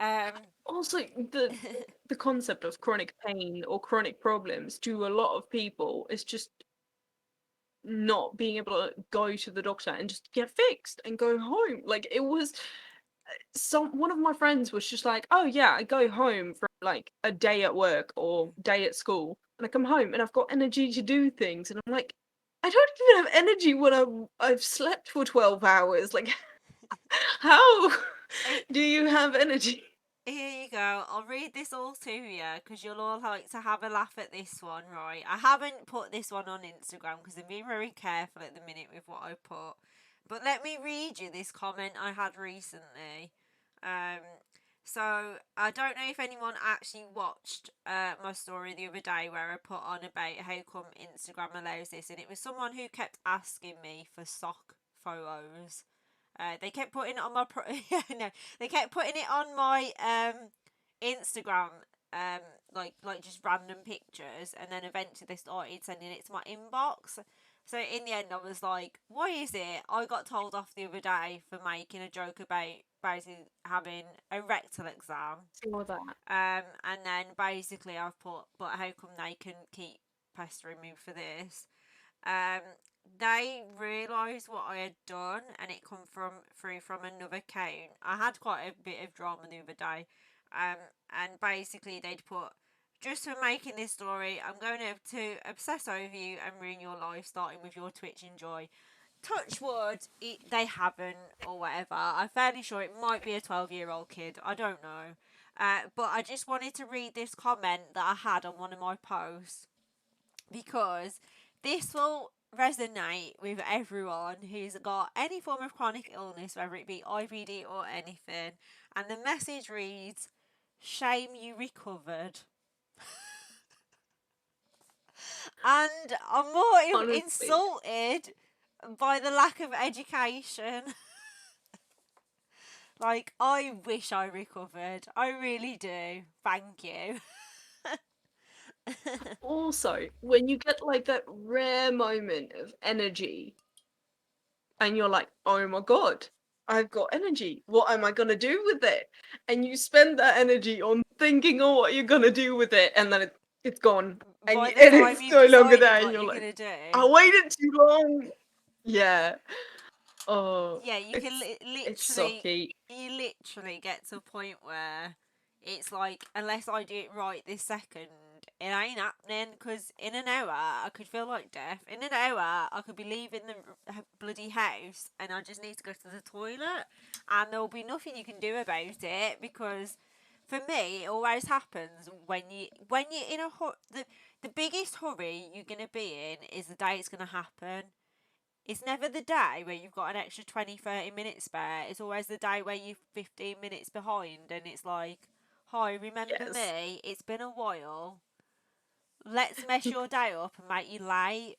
um, Also, the concept of chronic pain or chronic problems to a lot of people is just not being able to go to the doctor and just get fixed and go home. Like, it was some one of my friends was just like, "Oh yeah, I go home from like a day at work or day at school, and I come home and I've got energy to do things." And I'm like, "I don't even have energy when I've slept for 12 hours. Like, how I, do you have energy?" Here you go. I'll read this all to you because you'll all like to have a laugh at this one, right? I haven't put this one on Instagram because I'm being very careful at the minute with what I put. But let me read you this comment I had recently. Um, so I don't know if anyone actually watched my story the other day where I put on about how come Instagram allows this, and it was someone who kept asking me for sock photos. They kept putting it on my yeah, no, they kept putting it on my Instagram, um like just random pictures, and then eventually they started sending it to my inbox. So in the end, I was like, "Why is it?" I got told off the other day for making a joke about basically having a rectal exam, Saw that. and then basically I've put, "But how come they can keep pestering me for this?" um, they realised what I had done, and it come from through from another account. I had quite a bit of drama the other day, um, and basically they'd put, just for making this story, I'm going to obsess over you and ruin your life, starting with your Twitch enjoy. Touch wood, they haven't or whatever. I'm fairly sure it might be a 12-year-old kid. I don't know. But I just wanted to read this comment that I had on one of my posts because this will resonate with everyone who's got any form of chronic illness, whether it be IBD or anything. And the message reads, "Shame you recovered." And I'm more Honestly. insulted by the lack of education. Like, I wish I recovered. I really do. Thank you. Also, when you get like that rare moment of energy and you're like, "Oh my God, I've got energy. What am I gonna do with it?" And you spend that energy on thinking, "Oh, what you're gonna do with it," and then it's gone, and By the and time it's you've no longer decided there, and what you're you're like, going to "I do, waited too long." Yeah. Oh, yeah, you can it's literally, sucky. you literally get to a point where it's like, unless I do it right this second, it ain't happening. Because in an hour, I could feel like death. In an hour, I could be leaving the bloody house, and I just need to go to the toilet, and there'll be nothing you can do about it because. For me, it always happens when you're in a the biggest hurry you're gonna be in is the day it's gonna happen. It's never the day where you've got an extra 20, 30 minutes spare. It's always the day where you're 15 minutes behind and it's like, hi, remember Yes. me? It's been a while. Let's mess your day up and make you late.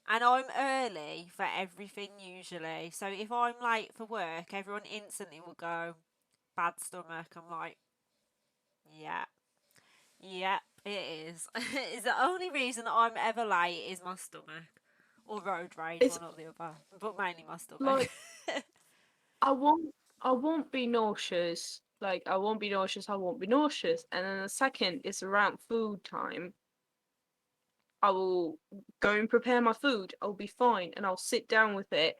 And I'm early for everything usually. So if I'm late for work, everyone instantly will go, bad stomach. I'm like, yeah, yeah, it is. It's the only reason I'm ever late is my stomach. Or road rage, It's one or the other. But mainly my stomach. like I won't I won't be nauseous. Like I won't be nauseous, I won't be nauseous. And then the second it's around food time, I will go and prepare my food. I'll be fine and I'll sit down with it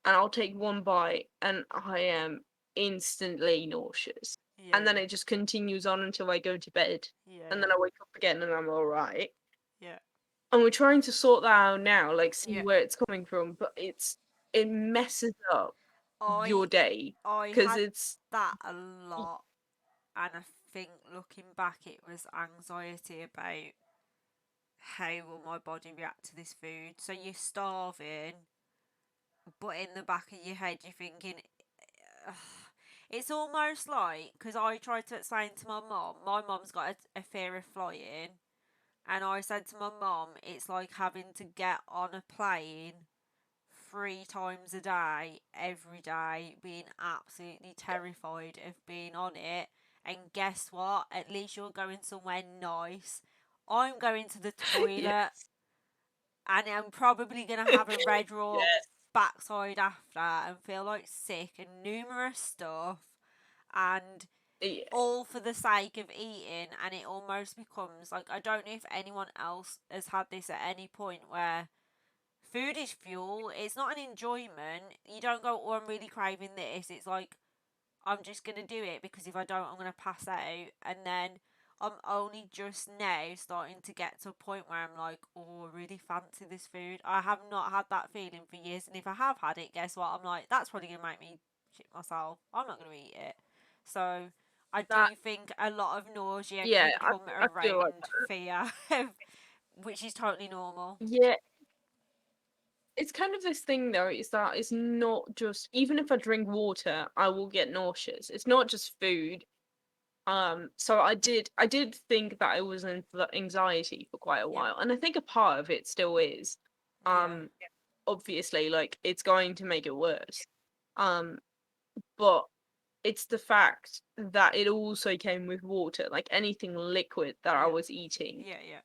and I'll take one bite and I am instantly nauseous. Yeah, And then yeah, it just continues on until I go to bed. yeah, And then yeah, I wake up again and I'm all right. yeah, And we're trying to sort that out now, like see yeah. where it's coming from, but it messes up your I day I because had it's that a lot, and I think looking back, it was anxiety about how will my body react to this food. So you're starving, but in the back of your head, you're thinking, ugh. It's almost like because I tried to explain to my mom. My mom's got a fear of flying, and I said to my mom, it's like having to get on a plane 3 times a day, every day, being absolutely terrified of being on it. And guess what? At least you're going somewhere nice. I'm going to the toilet, yes. and I'm probably going to have a red raw Yes. backside after and feel like sick and numerous stuff. And Yeah. all for the sake of eating, and it almost becomes like, I don't know if anyone else has had this at any point where food is fuel. It's not an enjoyment. You don't go, oh, I'm really craving this. It's like, I'm just going to do it because if I don't, I'm going to pass out. And then I'm only just now starting to get to a point where I'm like, oh, I really fancy this food. I have not had that feeling for years. And if I have had it, guess what? I'm like, that's probably going to make me shit myself. I'm not going to eat it. So I That do think a lot of nausea yeah, can come I feel like around fear, which is totally normal. yeah, it's kind of this thing though, is that it's not just even if I drink water, I will get nauseous. It's not just food. So I did think that it was anxiety for quite a Yeah, while, and I think a part of it still is. yeah, Um, Obviously, like it's going to make it worse. Um, but it's the fact that it also came with water, like anything liquid that I yeah, was eating, yeah, yeah,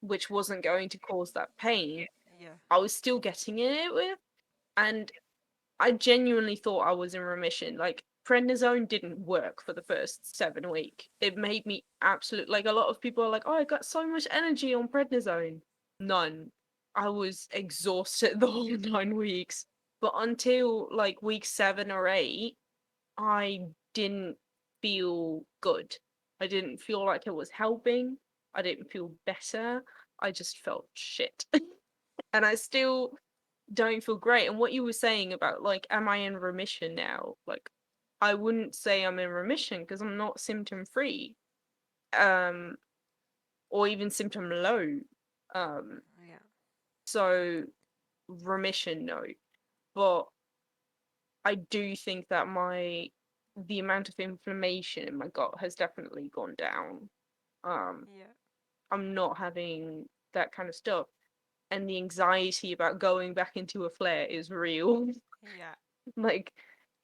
which wasn't going to cause that pain, yeah, I was still getting it with, and I genuinely thought I was in remission. Like prednisone didn't work for the first 7 week. It made me absolute like a lot of people are like, "Oh, I got so much energy on prednisone." None. I was exhausted the whole 9 weeks. But until like week 7 or 8, I didn't feel good. I didn't feel like it was helping. I didn't feel better. I just felt shit. And I still don't feel great. And what you were saying about like, am I in remission now? Like, I wouldn't say I'm in remission because I'm not symptom free, um, or even symptom low. Um, yeah, so remission, no. But I do think that the amount of inflammation in my gut has definitely gone down. Um, yeah, I'm not having that kind of stuff. And the anxiety about going back into a flare is real. yeah, Like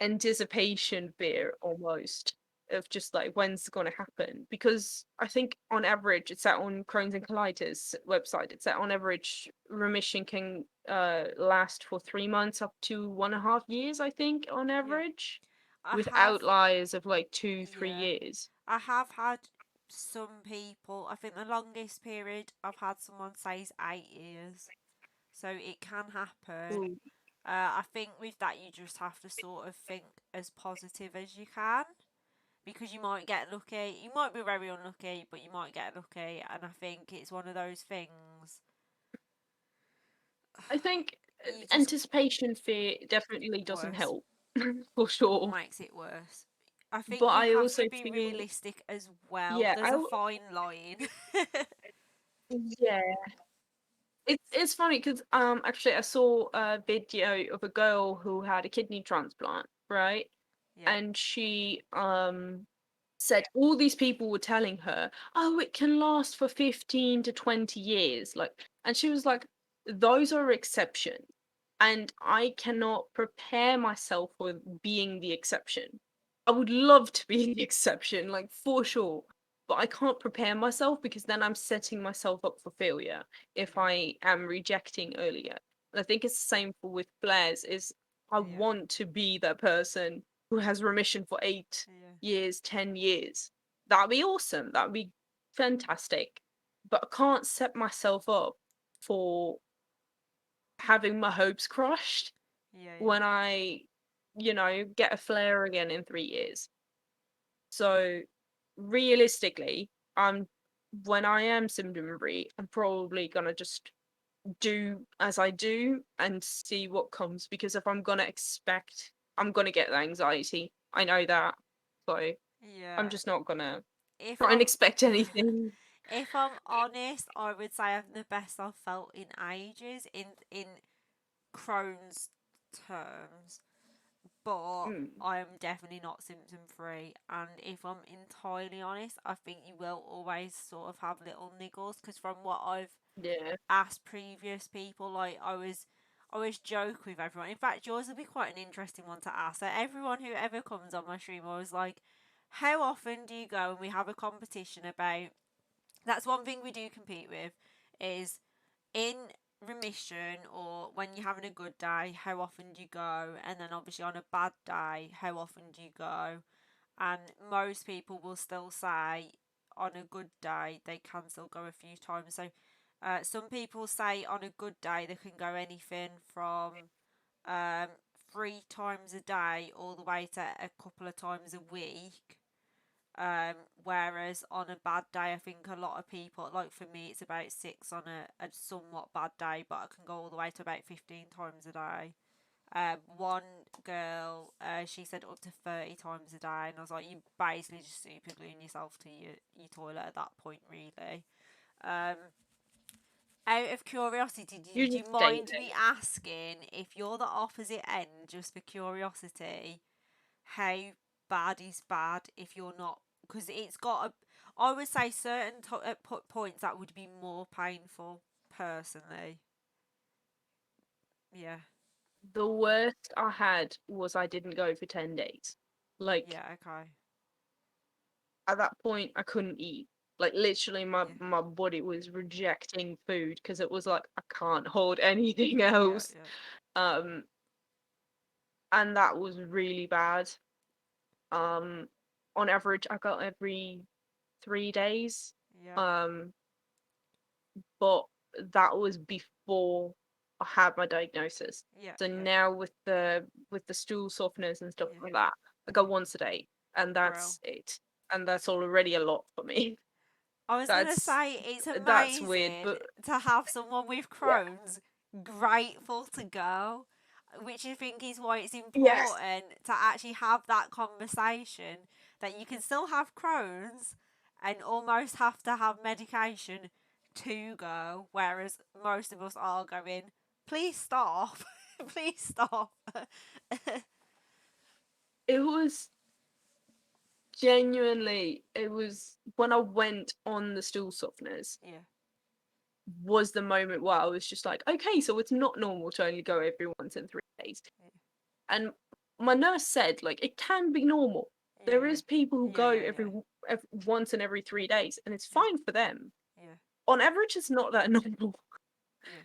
anticipation fear almost of just like when's it gonna happen. Because I think on average it's that on Crohn's and colitis website, it's that on average remission can last for 3 months up to 1.5 years, I think, on yeah. average. I With have, outliers of like two, three yeah, years. I have had some people. I think the longest period I've had someone say is 8 years. So it can happen. Ooh. I think with that, you just have to sort of think as positive as you can because you might get lucky. You might be very unlucky, but you might get lucky. And I think it's one of those things I think you just anticipation fear definitely doesn't worse help for sure. makes it worse. I But think you I have also to be feel realistic as well. yeah, There's a fine line. yeah. It's funny because actually I saw a video of a girl who had a kidney transplant, right? Yeah, And she said all these people were telling her, "Oh, it can last for 15 to 20 years." Like, and she was like, those are exceptions. And I cannot prepare myself for being the exception. I would love to be the exception, like for sure. But I can't prepare myself because then I'm setting myself up for failure if Yeah. I am rejecting earlier. And I think it's the same for with flares is I Yeah. want to be that person who has remission for Yeah. 8 years, 10 years. That'd be awesome. That'd be fantastic. But I can't set myself up for having my hopes crushed Yeah. Yeah. when I, get a flare again in 3 years. So realistically, I'm when I am symptom free, I'm probably gonna just do as I do and see what comes because if I'm gonna expect I'm gonna get the anxiety. I know that. So I'm Yeah. just not gonna If try and I'm expect anything. if I'm honest, I would say I'm the best I've felt in ages in Crohn's terms, but Mm, I'm definitely not symptom free. And if I'm entirely honest, I think you will always sort of have little niggles because from what I've yeah. asked previous people, like I always joke with everyone. In fact, yours will be quite an interesting one to ask. So everyone who ever comes on my stream, I was like, "How often do you go?" And we have a competition about. That's one thing we do compete with, is in remission or when you're having a good day, how often do you go? And then obviously on a bad day, how often do you go? And most people will still say on a good day they can still go a few times. So some people say on a good day they can go anything from um, 3 times a day all the way to a couple of times a week. Whereas on a bad day, I think a lot of people, like for me, it's about 6 on a somewhat bad day, but I can go all the way to about 15 times a day. One girl, she said up to 30 times a day, and I was like, you basically just super gluing yourself to your toilet at that point, really. Um, Out of curiosity, You do you just stay mind there. me asking if you're the opposite end, just for curiosity, how bad is bad if you're not? Because it's got a, I would say certain points that would be more painful, personally. Yeah, The worst I had was I didn't go for 10 days. Like, yeah, okay. at that point, I couldn't eat. Like, literally, my, Yeah, my body was rejecting food because it was like, I can't hold anything yeah, else. yeah, Um, and that was really bad. Um, on average, I got every 3 days. yeah, Um, but that was before I had my diagnosis. yeah, So yeah, now with the stool softeners and stuff yeah, like that, I go yeah. once a day, and Bro. that's it. And that's already a lot for me. I was gonna That's say it's that's weird, amazing but to have someone with yeah, Crohn's grateful to go, which I think is why it's yes, important to actually have that conversation that you can still have Crohn's and almost have to have medication to go, whereas most of us are going, please stop, please stop. it was genuinely. It was when I went on the stool softeners Yeah, was the moment where I was just like, okay, so it's not normal to only go every once in 3 days. And my nurse said, like, it can be normal. yeah, There yeah, is people who yeah, go yeah, yeah, every once in every 3 days, and it's yeah, fine for them. yeah, On average, it's not that normal. yeah,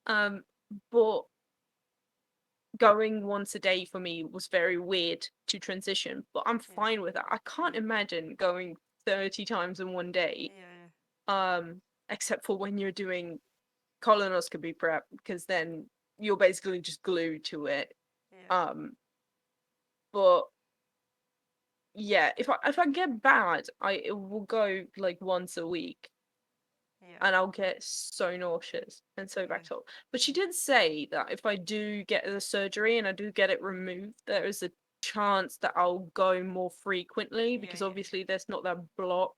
Um, but going once a day for me was very weird to transition. But I'm yeah, fine with that. I can't yeah, imagine going 30 times in one day. yeah, Except for when you're doing colonoscopy prep, because then you're basically just glued to it. yeah, Um, but yeah, if I get bad, I it will go like once a week, yeah, and I'll get so nauseous and so yeah, backed up. But she yeah. did say that if I do get the surgery and I do get it removed, there is a chance that I'll go more frequently Yeah, because yeah, obviously there's not that block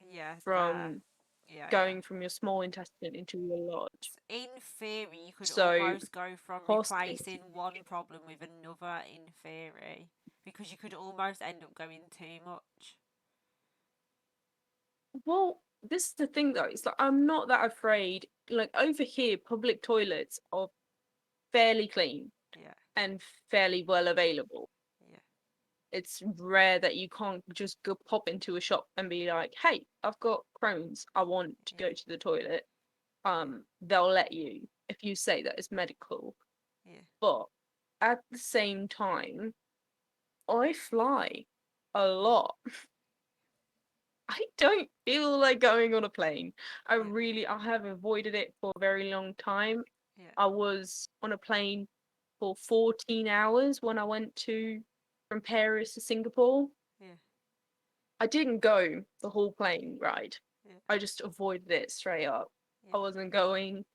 yeah, from yeah, yeah. going from your small intestine into your large. In theory, you could So almost go from possibly, replacing one problem with another in theory, because you could almost end up going too much. well, this is the thing though. It's like I'm not that afraid. Like over here, public toilets are fairly clean Yeah. and fairly well available. Yeah. It's rare that you can't just go pop into a shop and be like, "Hey, I've got Crohn's. I want to Yeah. go to the toilet." Yeah. They'll let you if you say that it's medical. Yeah. But at the same time, I fly a Yeah. lot. I don't feel like going on a plane. Yeah. I have avoided it for a very long time. Yeah. I was on a plane for 14 hours when I went to from Paris to Singapore. Yeah. I didn't go the whole plane ride. Yeah. I just avoided it straight up. I Yeah. wasn't going.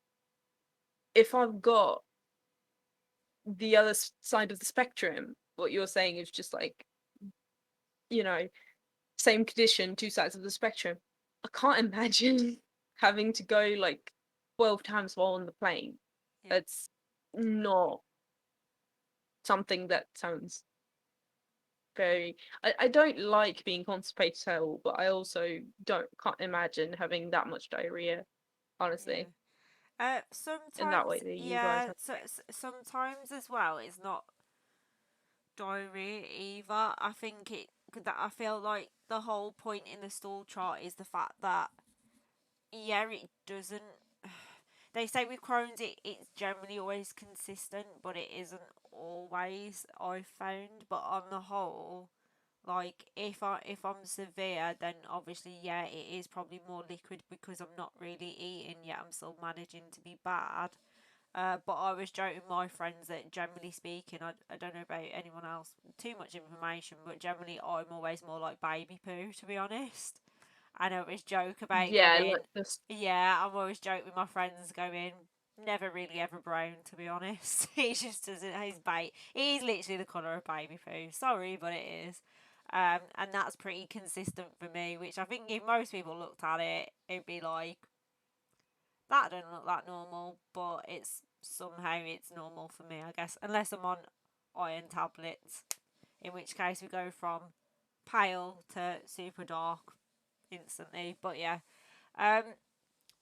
If I've got the other side of the spectrum, what you're saying is just like, you know, same condition, two sides of the spectrum. I can't imagine having to go like 12 times while on the plane. Yeah. It's not something that sounds very. I don't like being constipated at all, but I also can't imagine having that much diarrhea, Yeah. honestly, in that way Sometimes, that you guys yeah. have. Sometimes as well, it's not diarrhea either. I think that I feel like the whole point in the stool chart is the fact that yeah, it doesn't. They say with Crohn's, it's generally always consistent, but it isn't always. I've found, but on the whole, like if I'm severe, then obviously yeah, it is probably more liquid because I'm not really eating yet. I'm still managing to be bad. But I was joking with my friends that generally speaking, I don't know about anyone else, too much information, but generally I'm always more like baby poo, to be honest. And I always joke about Yeah, going, like this. yeah, I'm always joke with my friends going, never really ever brown, to be honest. He just doesn't, his bait, he's literally the colour of baby poo. Sorry, but it is. And that's pretty consistent for me, which I think if most people looked at it, it'd be like, that don't look that normal, but it's normal for me, I guess, unless I'm on iron tablets, in which case we go from pale to super dark instantly. But yeah, um,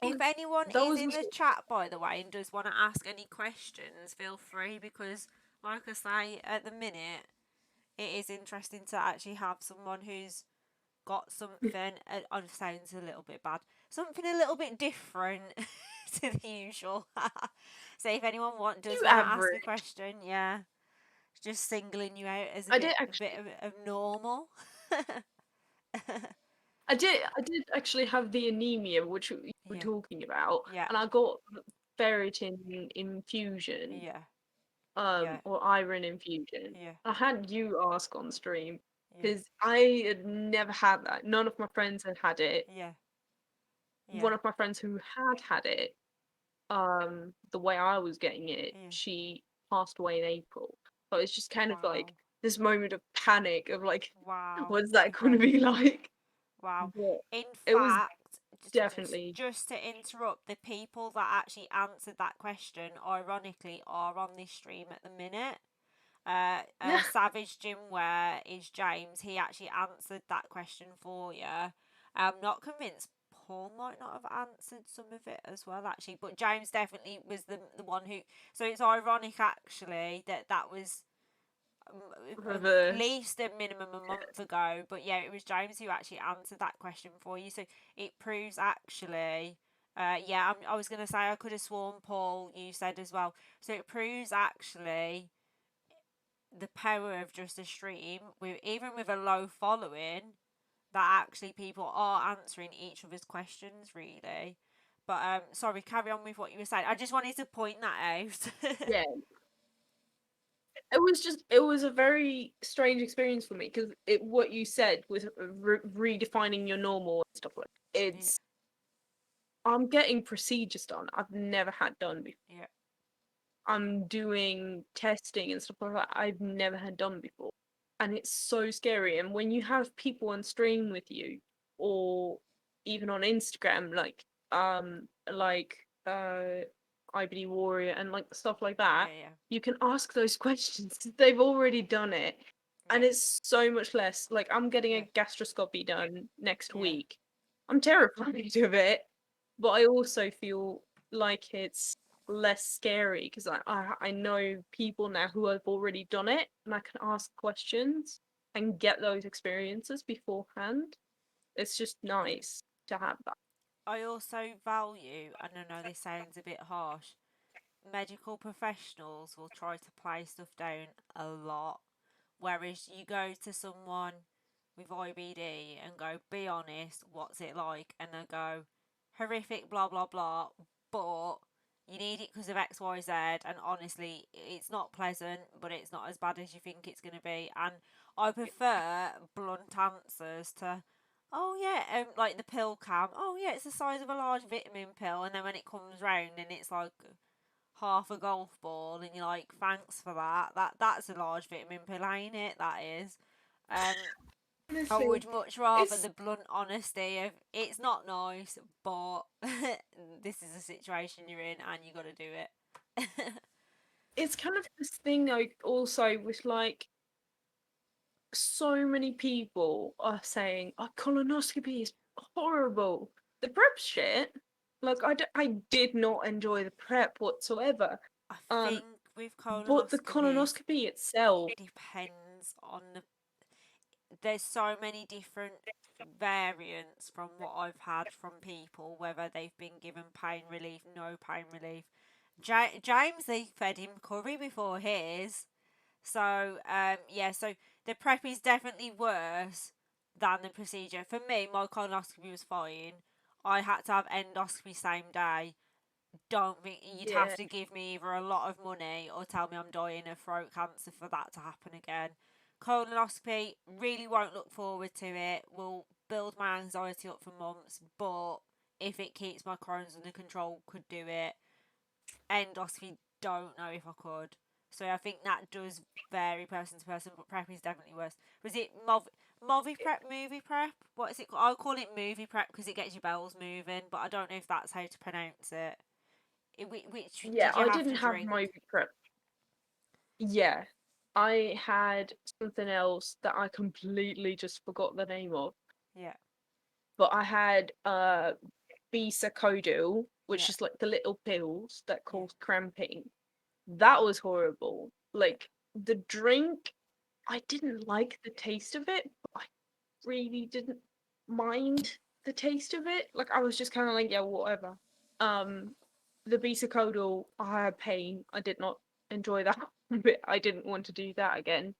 if anyone That is was in the chat, by the way, and does want to ask any questions, feel free because, like I say, at the minute, it is interesting to actually have someone who's got something. It sounds a little bit bad. Something a little bit different to the usual. So if anyone does you want to ask a average. question, yeah, just singling you out as a I did bit a bit actually. of normal. I did actually have the anemia, which you were Yeah, talking about, yeah, and I got ferritin infusion, yeah, yeah, or iron infusion. yeah, I had you ask on stream yeah, because I had never had that. None of my friends had had it. yeah, yeah, One of my friends who had it, the way I was getting it, yeah. she passed away in April. So it's just kind of like Wow, this moment of panic of like, wow. what's that going to Okay, be like? wow. But In it was fact, definitely. just to interrupt, the people that actually answered that question, ironically, are on this stream at the minute. Savage Jim Ware is James. He actually answered that question for you. I'm not convinced Paul might not have answered some of it as well, actually, but James definitely was the one who. So it's ironic actually that was at Reverse. least a minimum a month ago. But yeah, it was James who actually answered that question for you. So it proves actually. Yeah, I was gonna say I could have sworn Paul you said as well. So it proves actually the power of just a stream with even with a low following that actually people are answering each other's questions really. But sorry, carry on with what you were saying. I just wanted to point that out. Yeah. It was a very strange experience for me because what you said was redefining your normal and stuff like Yeah, it's I'm getting procedures done I've never had done before. yeah, I'm doing testing and stuff like that I've never had done before. And it's so scary. And when you have people on stream with you or even on Instagram, like IBD Warrior and like stuff like that, yeah, yeah, you can ask those questions. They've already done it. yeah, And it's so much less like I'm getting yeah, a gastroscopy done next yeah, week I'm terrified of it, but I also feel like it's less scary because I know people now who have already done it, and I can ask questions and get those experiences beforehand. It's just nice to have that. I also value, and I know this sounds a bit harsh, medical professionals will try to play stuff down a lot. Whereas you go to someone with IBD and go, be honest, what's it like? And they go, horrific, blah, blah, blah, but you need it because of X, Y, Z. And honestly, it's not pleasant, but it's not as bad as you think it's going to be. And I prefer blunt answers to, oh yeah, like the pill cam. Oh yeah, it's the size of a large vitamin pill. And then when it comes round and it's like half a golf ball and you're like, thanks for that. That's a large vitamin pill, ain't it? That is. Um, I Honestly, would much rather it's the blunt honesty of it's not nice, but this is a situation you're in and you got to do it. it's kind of this thing though also with like so many people are saying a colonoscopy is horrible. The prep shit, like I did not enjoy the prep whatsoever. I Um, think with but the colonoscopies, colonoscopy it itself, depends on the. There's so many different variants from what I've had from people, whether they've been given pain relief, no pain relief. James, they fed him curry before his. So, yeah, so the prep is definitely worse than the procedure. For me, my colonoscopy was fine. I had to have endoscopy same day. Don't think you'd have yeah, to give me either a lot of money or tell me I'm dying of throat cancer for that to happen again. Colonoscopy, really won't look forward to it. Will build my anxiety up for months, but if it keeps my Crohn's under control, could do it. Endoscopy, don't know if I could. So I think that does vary person to person, but prep is definitely worse. Was it movie prep, movie prep? What is it called? I'll call it movie prep because it gets your bowels moving, but I don't know if that's how to pronounce it. Which yeah. did you I have didn't to have drink? my prep. Yeah, I had something else that I completely just forgot the name of, Yeah, but I had Bisacodil, which yeah, is like the little pills that yeah, cause cramping. That was horrible. Like the drink, I didn't like the taste of it, but I really didn't mind the taste of it. Like I was just kind of like, yeah, whatever. Um, the Bisacodal, I had pain. I did not enjoy that bit. I didn't want to do that again.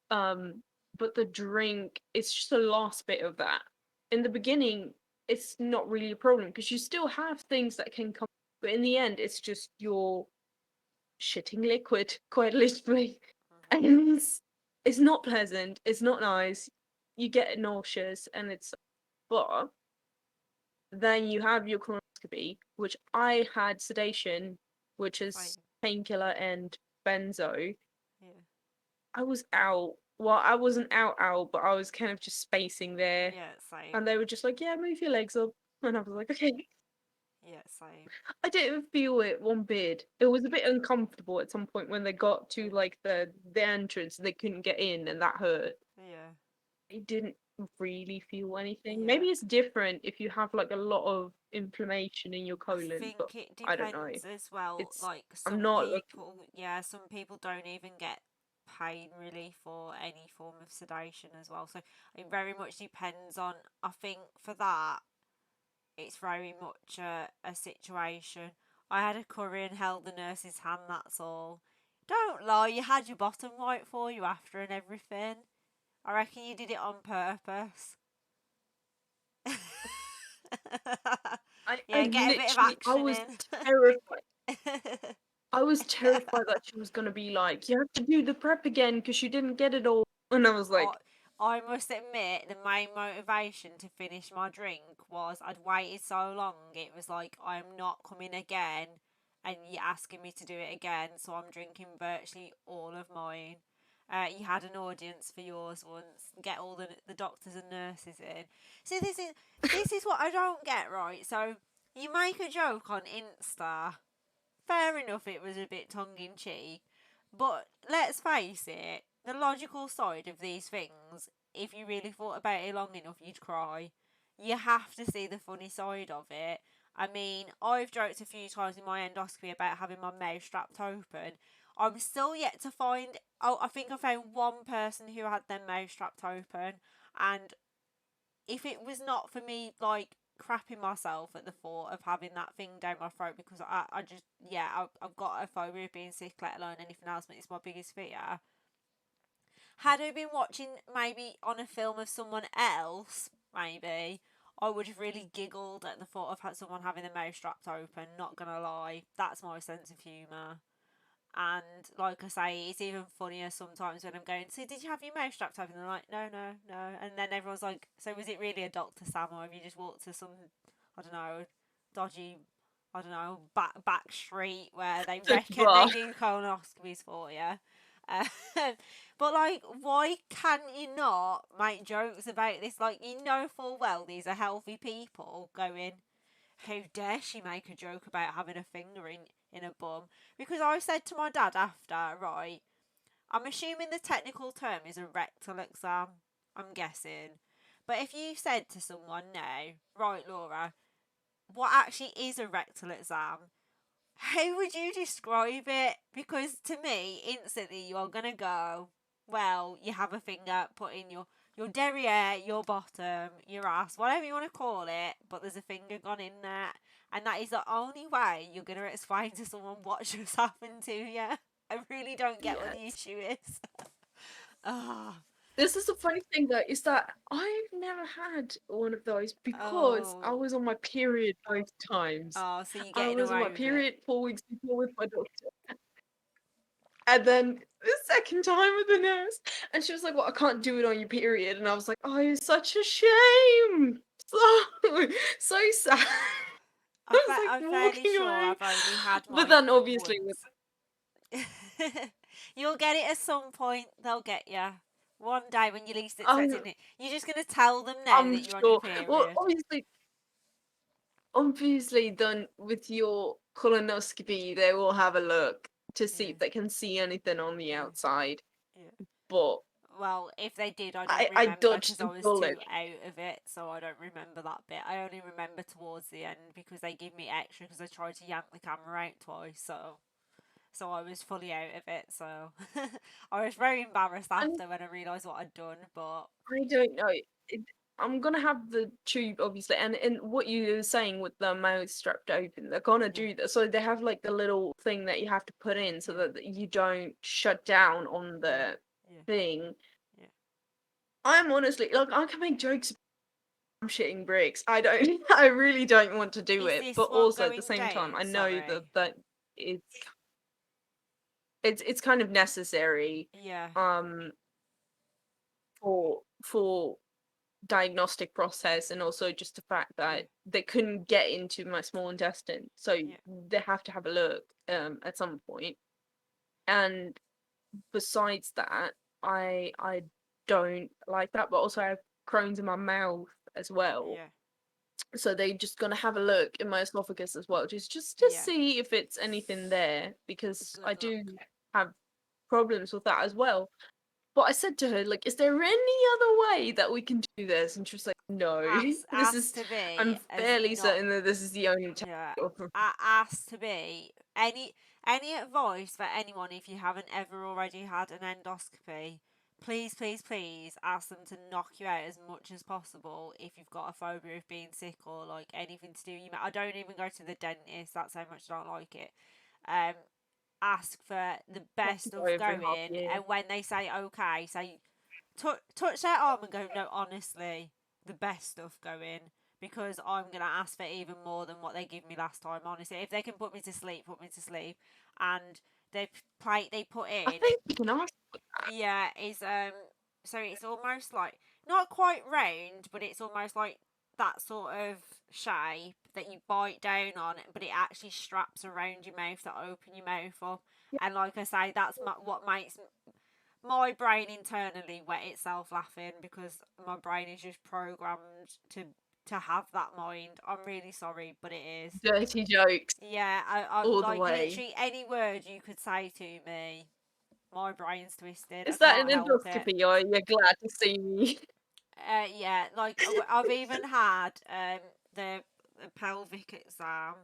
Um, but the drink, it's just the last bit of that. In the beginning, it's not really a problem because you still have things that can come, but in the end, it's just your shitting liquid, quite literally. mm-hmm. And it's not pleasant, it's not nice. You get nauseous, and it's but then you have your colonoscopy, which I had sedation, which is Same. painkiller and benzo. Yeah, I was out. Well, I wasn't out, but I was kind of just spacing there. yeah, same. And they were just like, yeah, move your legs up. And I was like, okay. Yeah, same. I didn't feel it one bit. It was a bit uncomfortable at some point when they got to like the entrance. They couldn't get in, and that hurt. Yeah, I didn't really feel anything. yeah. Maybe it's different if you have like a lot of inflammation in your I colon, but think it I don't know. depends as well. It's Like I'm some not like people, yeah, some people don't even get pain relief or any form of sedation as well. So it very much depends on. I think for that, it's very much a situation. I had a curry and held the nurse's hand. That's all. Don't lie. You had your bottom right for you after and everything. I reckon you did it on purpose. I Yeah, get a bit of literally I action was in. terrified. I was terrified that she was gonna be like, you have to do the prep again because you didn't get it all. And I was I, like, I must admit, the main motivation to finish my drink was I'd waited so long. It was like, I'm not coming again, and you're asking me to do it again, so I'm drinking virtually all of mine. You had an audience for yours once. Get all the doctors and nurses in. See, this is what I don't get right. So you make a joke on Insta. Fair enough, it was a bit tongue in cheek, but let's face it, the logical side of these things, if you really thought about it long enough, you'd cry. you have to see the funny side of it. I mean, I've joked a few times in my endoscopy about having my mouth strapped open. I'm still yet to find. Oh, I think I found one person who had their mouth strapped open, and if it was not for me, like, crapping myself at the thought of having that thing down my throat, because I just, yeah, I've got a phobia of being sick, let alone anything else, but it's my biggest fear. Had I been watching maybe on a film of someone else, maybe, I would have really giggled at the thought of someone having their mouth strapped open, not gonna lie. That's my sense of humour. And like I say, it's even funnier sometimes when I'm going, so did you have your mouth strapped open? And they're like, no, no, no. And then everyone's like, so was it really a Dr. Sam, or have you just walked to some, I don't know, dodgy, I don't know, back street where they So reckon far. they do colonoscopies for you? Uh, but like, why can you not make jokes about this? Like, you know full well these are healthy people going, how dare she make a joke about having a finger in a bum? Because I said to my dad after, right, I'm assuming the technical term is a rectal exam, I'm guessing. But if you said to someone now, right, Laura, what actually is a rectal exam? How would you describe it? Because to me, instantly you're gonna go, well, you have a finger put in your derriere, your bottom, your ass, whatever you want to call it, but there's a finger gone in there, and that is the only way you're gonna explain to someone what just happened to you. I really don't get what the Yes. issue is. Oh, This is the funny thing though, is that I've never had one of those because I oh, was on my period both times. oh, so you're I getting was on my away with it. period 4 weeks before with my doctor. And then the second time with the nurse. And she was like, well, I can't do it on your period. And I was like, oh, it's such a shame. So sad. I was like I'm fairly walking sure away. I've only had But mine then obviously with once. You'll get it at some point. They'll get you. One day when you're least I'm expecting it. You're just going to tell them now I'm that you're on your sure. Well, period. obviously done with your colonoscopy, they will have a look to see Yeah, if they can see anything on the yeah, outside. yeah. But Well, if they did, I don't I remember dodged because I the was too bullet. out of it, so I don't remember that bit. I only remember towards the end because they give me extra because I tried to yank the camera out twice, so I was fully out of it. So I was very embarrassed And after when I realised what I'd done, but I don't know. It, I'm gonna have the tube obviously, and what you were saying with the mouth strapped open, they're gonna yeah, do that. So they have like the little thing that you have to put in so yeah, that you don't shut down on yeah, the yeah, thing. yeah. I'm honestly like I can make jokes. I'm shitting bricks. I don't. I really don't want to do Is it, this but one also at the going same time, down? I know Sorry. that it's it's kind of necessary Yeah, um for diagnostic process and also just the fact yeah, that they couldn't get into my small intestine, so yeah, they have to have a look at some point. And besides that, I don't like that, but also I have Crohn's in my mouth as well, yeah, so they just gonna have a look in my esophagus as well, just to yeah. see if it's anything there, because I Good do luck. have problems with that as well. But I said to her, like, is there any other way that we can do this? And she was like, no. This Ask is, to be I'm as fairly not. certain that this is the only time. Yeah, ask to be any advice for anyone if you haven't ever already had an endoscopy. Please, please, please ask them to knock you out as much as possible if you've got a phobia of being sick or like anything to do. I don't even go to the dentist. That's how much I don't like it. Um, ask for the Have to best go of every half going, year. and when they say okay, say touch their arm and go, no, honestly, the best stuff going, because I'm gonna ask for even more than what they give me last time. Honestly, if they can put me to sleep, put me to sleep. And they put I in, think you can ask. yeah, is so it's almost like not quite round, but it's almost like that sort of shape that you bite down on, but it actually straps around your mouth to open your mouth up. And like I say, that's what makes my brain internally wet itself laughing, because my brain is just programmed to have that mind. I'm really sorry, but it is. Dirty jokes Yeah, I'm all the like way. literally any word you could say to me, my brain's twisted. I Is that an can't help it. endoscopy or you're glad to see me? Yeah, like I've even had the pelvic exam,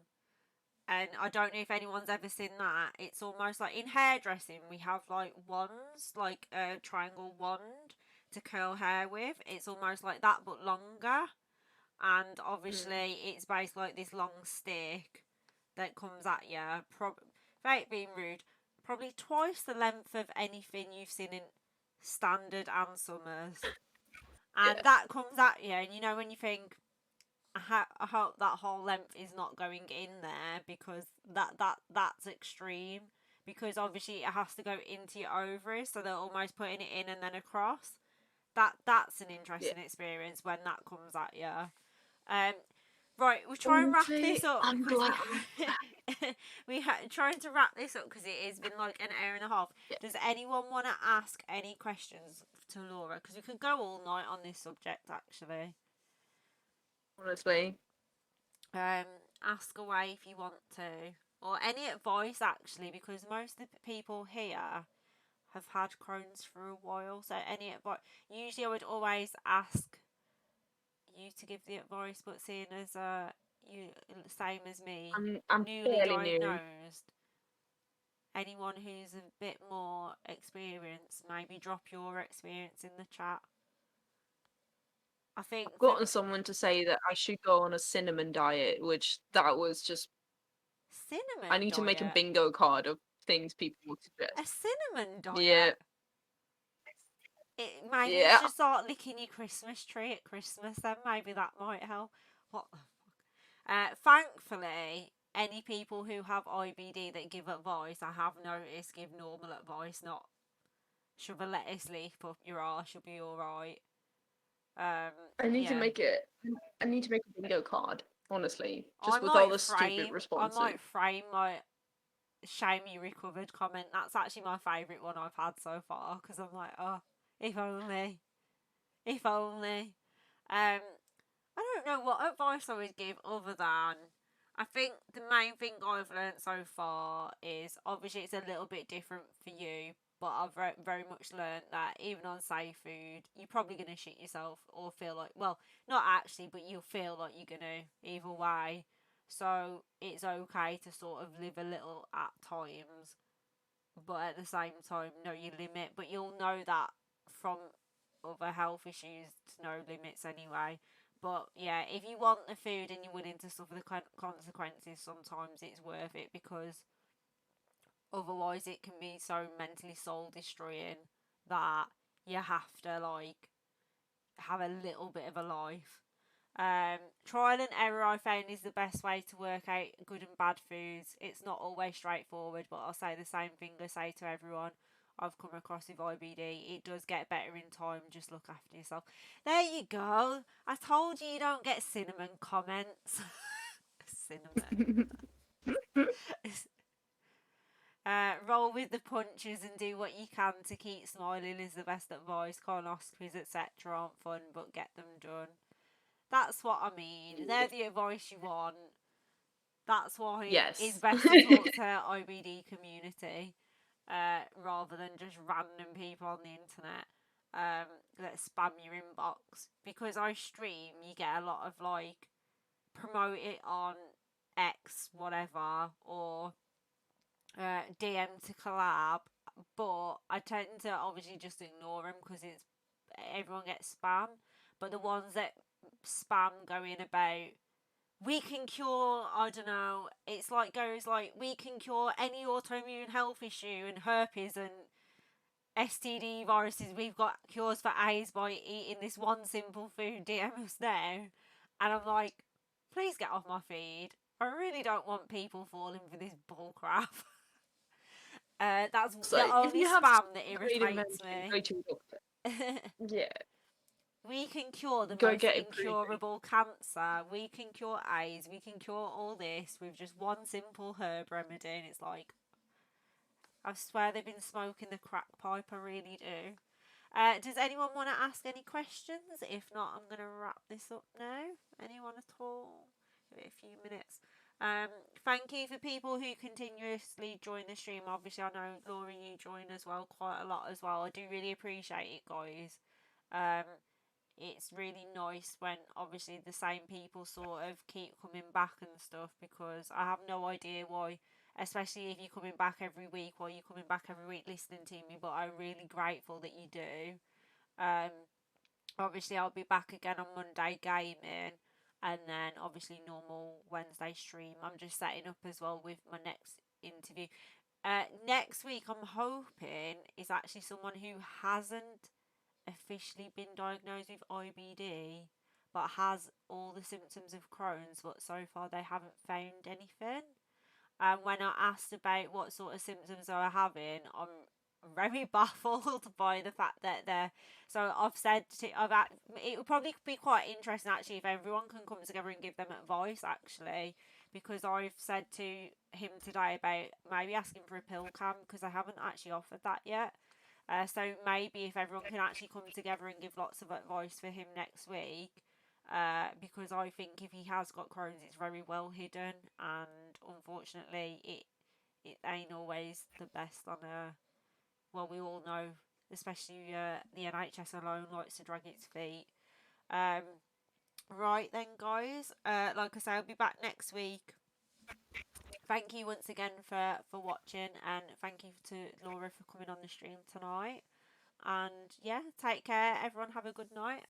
and I don't know if anyone's ever seen that. It's almost like in hairdressing we have like wands, like a triangle wand to curl hair with. It's almost like that but longer, and Mm. obviously it's basically like this long stick that comes at you. Without being rude, probably twice the length of anything you've seen in standard and summers, and Yeah, that comes at you, and you know when you think, I hope that whole length is not going in there, because that's extreme. Because obviously it has to go into your ovaries, so they're almost putting it in and then across. That's an yeah. interesting experience when that comes at you. Um, right, we'll try and wrap this Honestly, up I'm because glad I went to that. trying to wrap this up because it has been like an hour and a half. Yeah, Does anyone want to ask any questions to Laura? Because we could go all night on this subject, actually. honestly. Um, Ask away if you want to, or any advice actually, because most of the people here have had Crohn's for a while. So any advice? Usually, I would always ask you to give the advice, but seeing as you same as me, I'm newly fairly new. diagnosed, anyone who's a bit more experienced, maybe drop your experience in the chat. I I've think for gotten someone to say that I should go on a cinnamon diet, which that was just I cinnamon need to make a diet, bingo card of things people would a suggest. cinnamon diet. Yeah, Maybe you yeah. should start licking your Christmas tree at Christmas. Then maybe that might help. What the Thankfully, any people who have IBD that give advice, I have noticed, give normal advice, not shove a lettuce leaf up your arse, you'll be alright. Um, I need to yeah. make it. I need to make a bingo card. Honestly, I just with all might the stupid frame, I responses. might frame my shame you recovered comment. That's actually my favourite one I've had so far, because I'm like, oh, if only, if only. Um, I don't know what advice I would give other than, I think the main thing I've learned so far is, obviously it's a little bit different for you, but I've very much learned that even on safe food, you're probably going to shit yourself or feel like, well, not actually, but you'll feel like you're going to either way. So it's okay to sort of live a little at times, but at the same time know your limit. But you'll know that from other health issues to know limits anyway. But yeah, if you want the food and you're willing to suffer the consequences, sometimes it's worth it, because otherwise it can be so mentally soul destroying that you have to like have a little bit of a life. Trial and error, I found, is the best way to work out good and bad foods. It's not always straightforward, but I'll say the same thing I say to everyone I've come across with IBD. It does get better in time. Just look after yourself. There you go. I told you don't get cinnamon comments. Cinnamon. Roll with the punches and do what you can to keep smiling is the best advice. Colonoscopies, etc., aren't fun, but get them done. That's what I mean. They're the advice you want. That's why it's Yes. best to talk to IBD community, rather than just random people on the internet that spam your inbox. Because I stream, you get a lot of like, promote it on X whatever, or DM to collab. But I tend to obviously just ignore them because it's everyone gets spam. But the ones that spam going about, we can cure, I don't know, it's like goes like, we can cure any autoimmune health issue and herpes and STD viruses. We've got cures for AIDS by eating this one simple food. DM us now. And I'm like, please get off my feed. I really don't want people falling for this bullcrap. That's So the if only you have spam that great irritates invention, me. go to a doctor. Yeah, We can cure the go most get it pre. incurable cancer. We can cure AIDS. We can cure all this with just one simple herb remedy. And it's like, I swear they've been smoking the crack pipe. I really do. Does anyone want to ask any questions? If not, I'm going to wrap this up now. Anyone at all? Give it a few minutes. Thank you for people who continuously join the stream. Obviously, I know Laura, you join as well quite a lot as well. I do really appreciate it, guys. Um, it's really nice when obviously the same people sort of keep coming back and stuff, because I have no idea why, especially if you're coming back every week, why you're coming back every week listening to me, but I'm really grateful that you do. Um, Obviously, I'll be back again on Monday gaming, and then obviously normal Wednesday stream. I'm just setting up as well with my next interview. Next week, I'm hoping is actually someone who hasn't officially been diagnosed with IBD, but has all the symptoms of Crohn's, but so far they haven't found anything. And when I asked about what sort of symptoms they were having, I'm very baffled by the fact that they're. So I've said it would probably be quite interesting actually if everyone can come together and give them advice actually, because I've said to him today about maybe asking for a pill cam because I haven't actually offered that yet. So maybe if everyone can actually come together and give lots of advice for him next week, because I think if he has got Crohn's, it's very well hidden, and unfortunately, it ain't always the best on a. Well, we all know, especially the NHS alone likes to drag its feet. Um, right then, guys. Like I say, I'll be back next week. Thank you once again for watching, and thank you to Laura for coming on the stream tonight. And yeah, take care, everyone. Have a good night.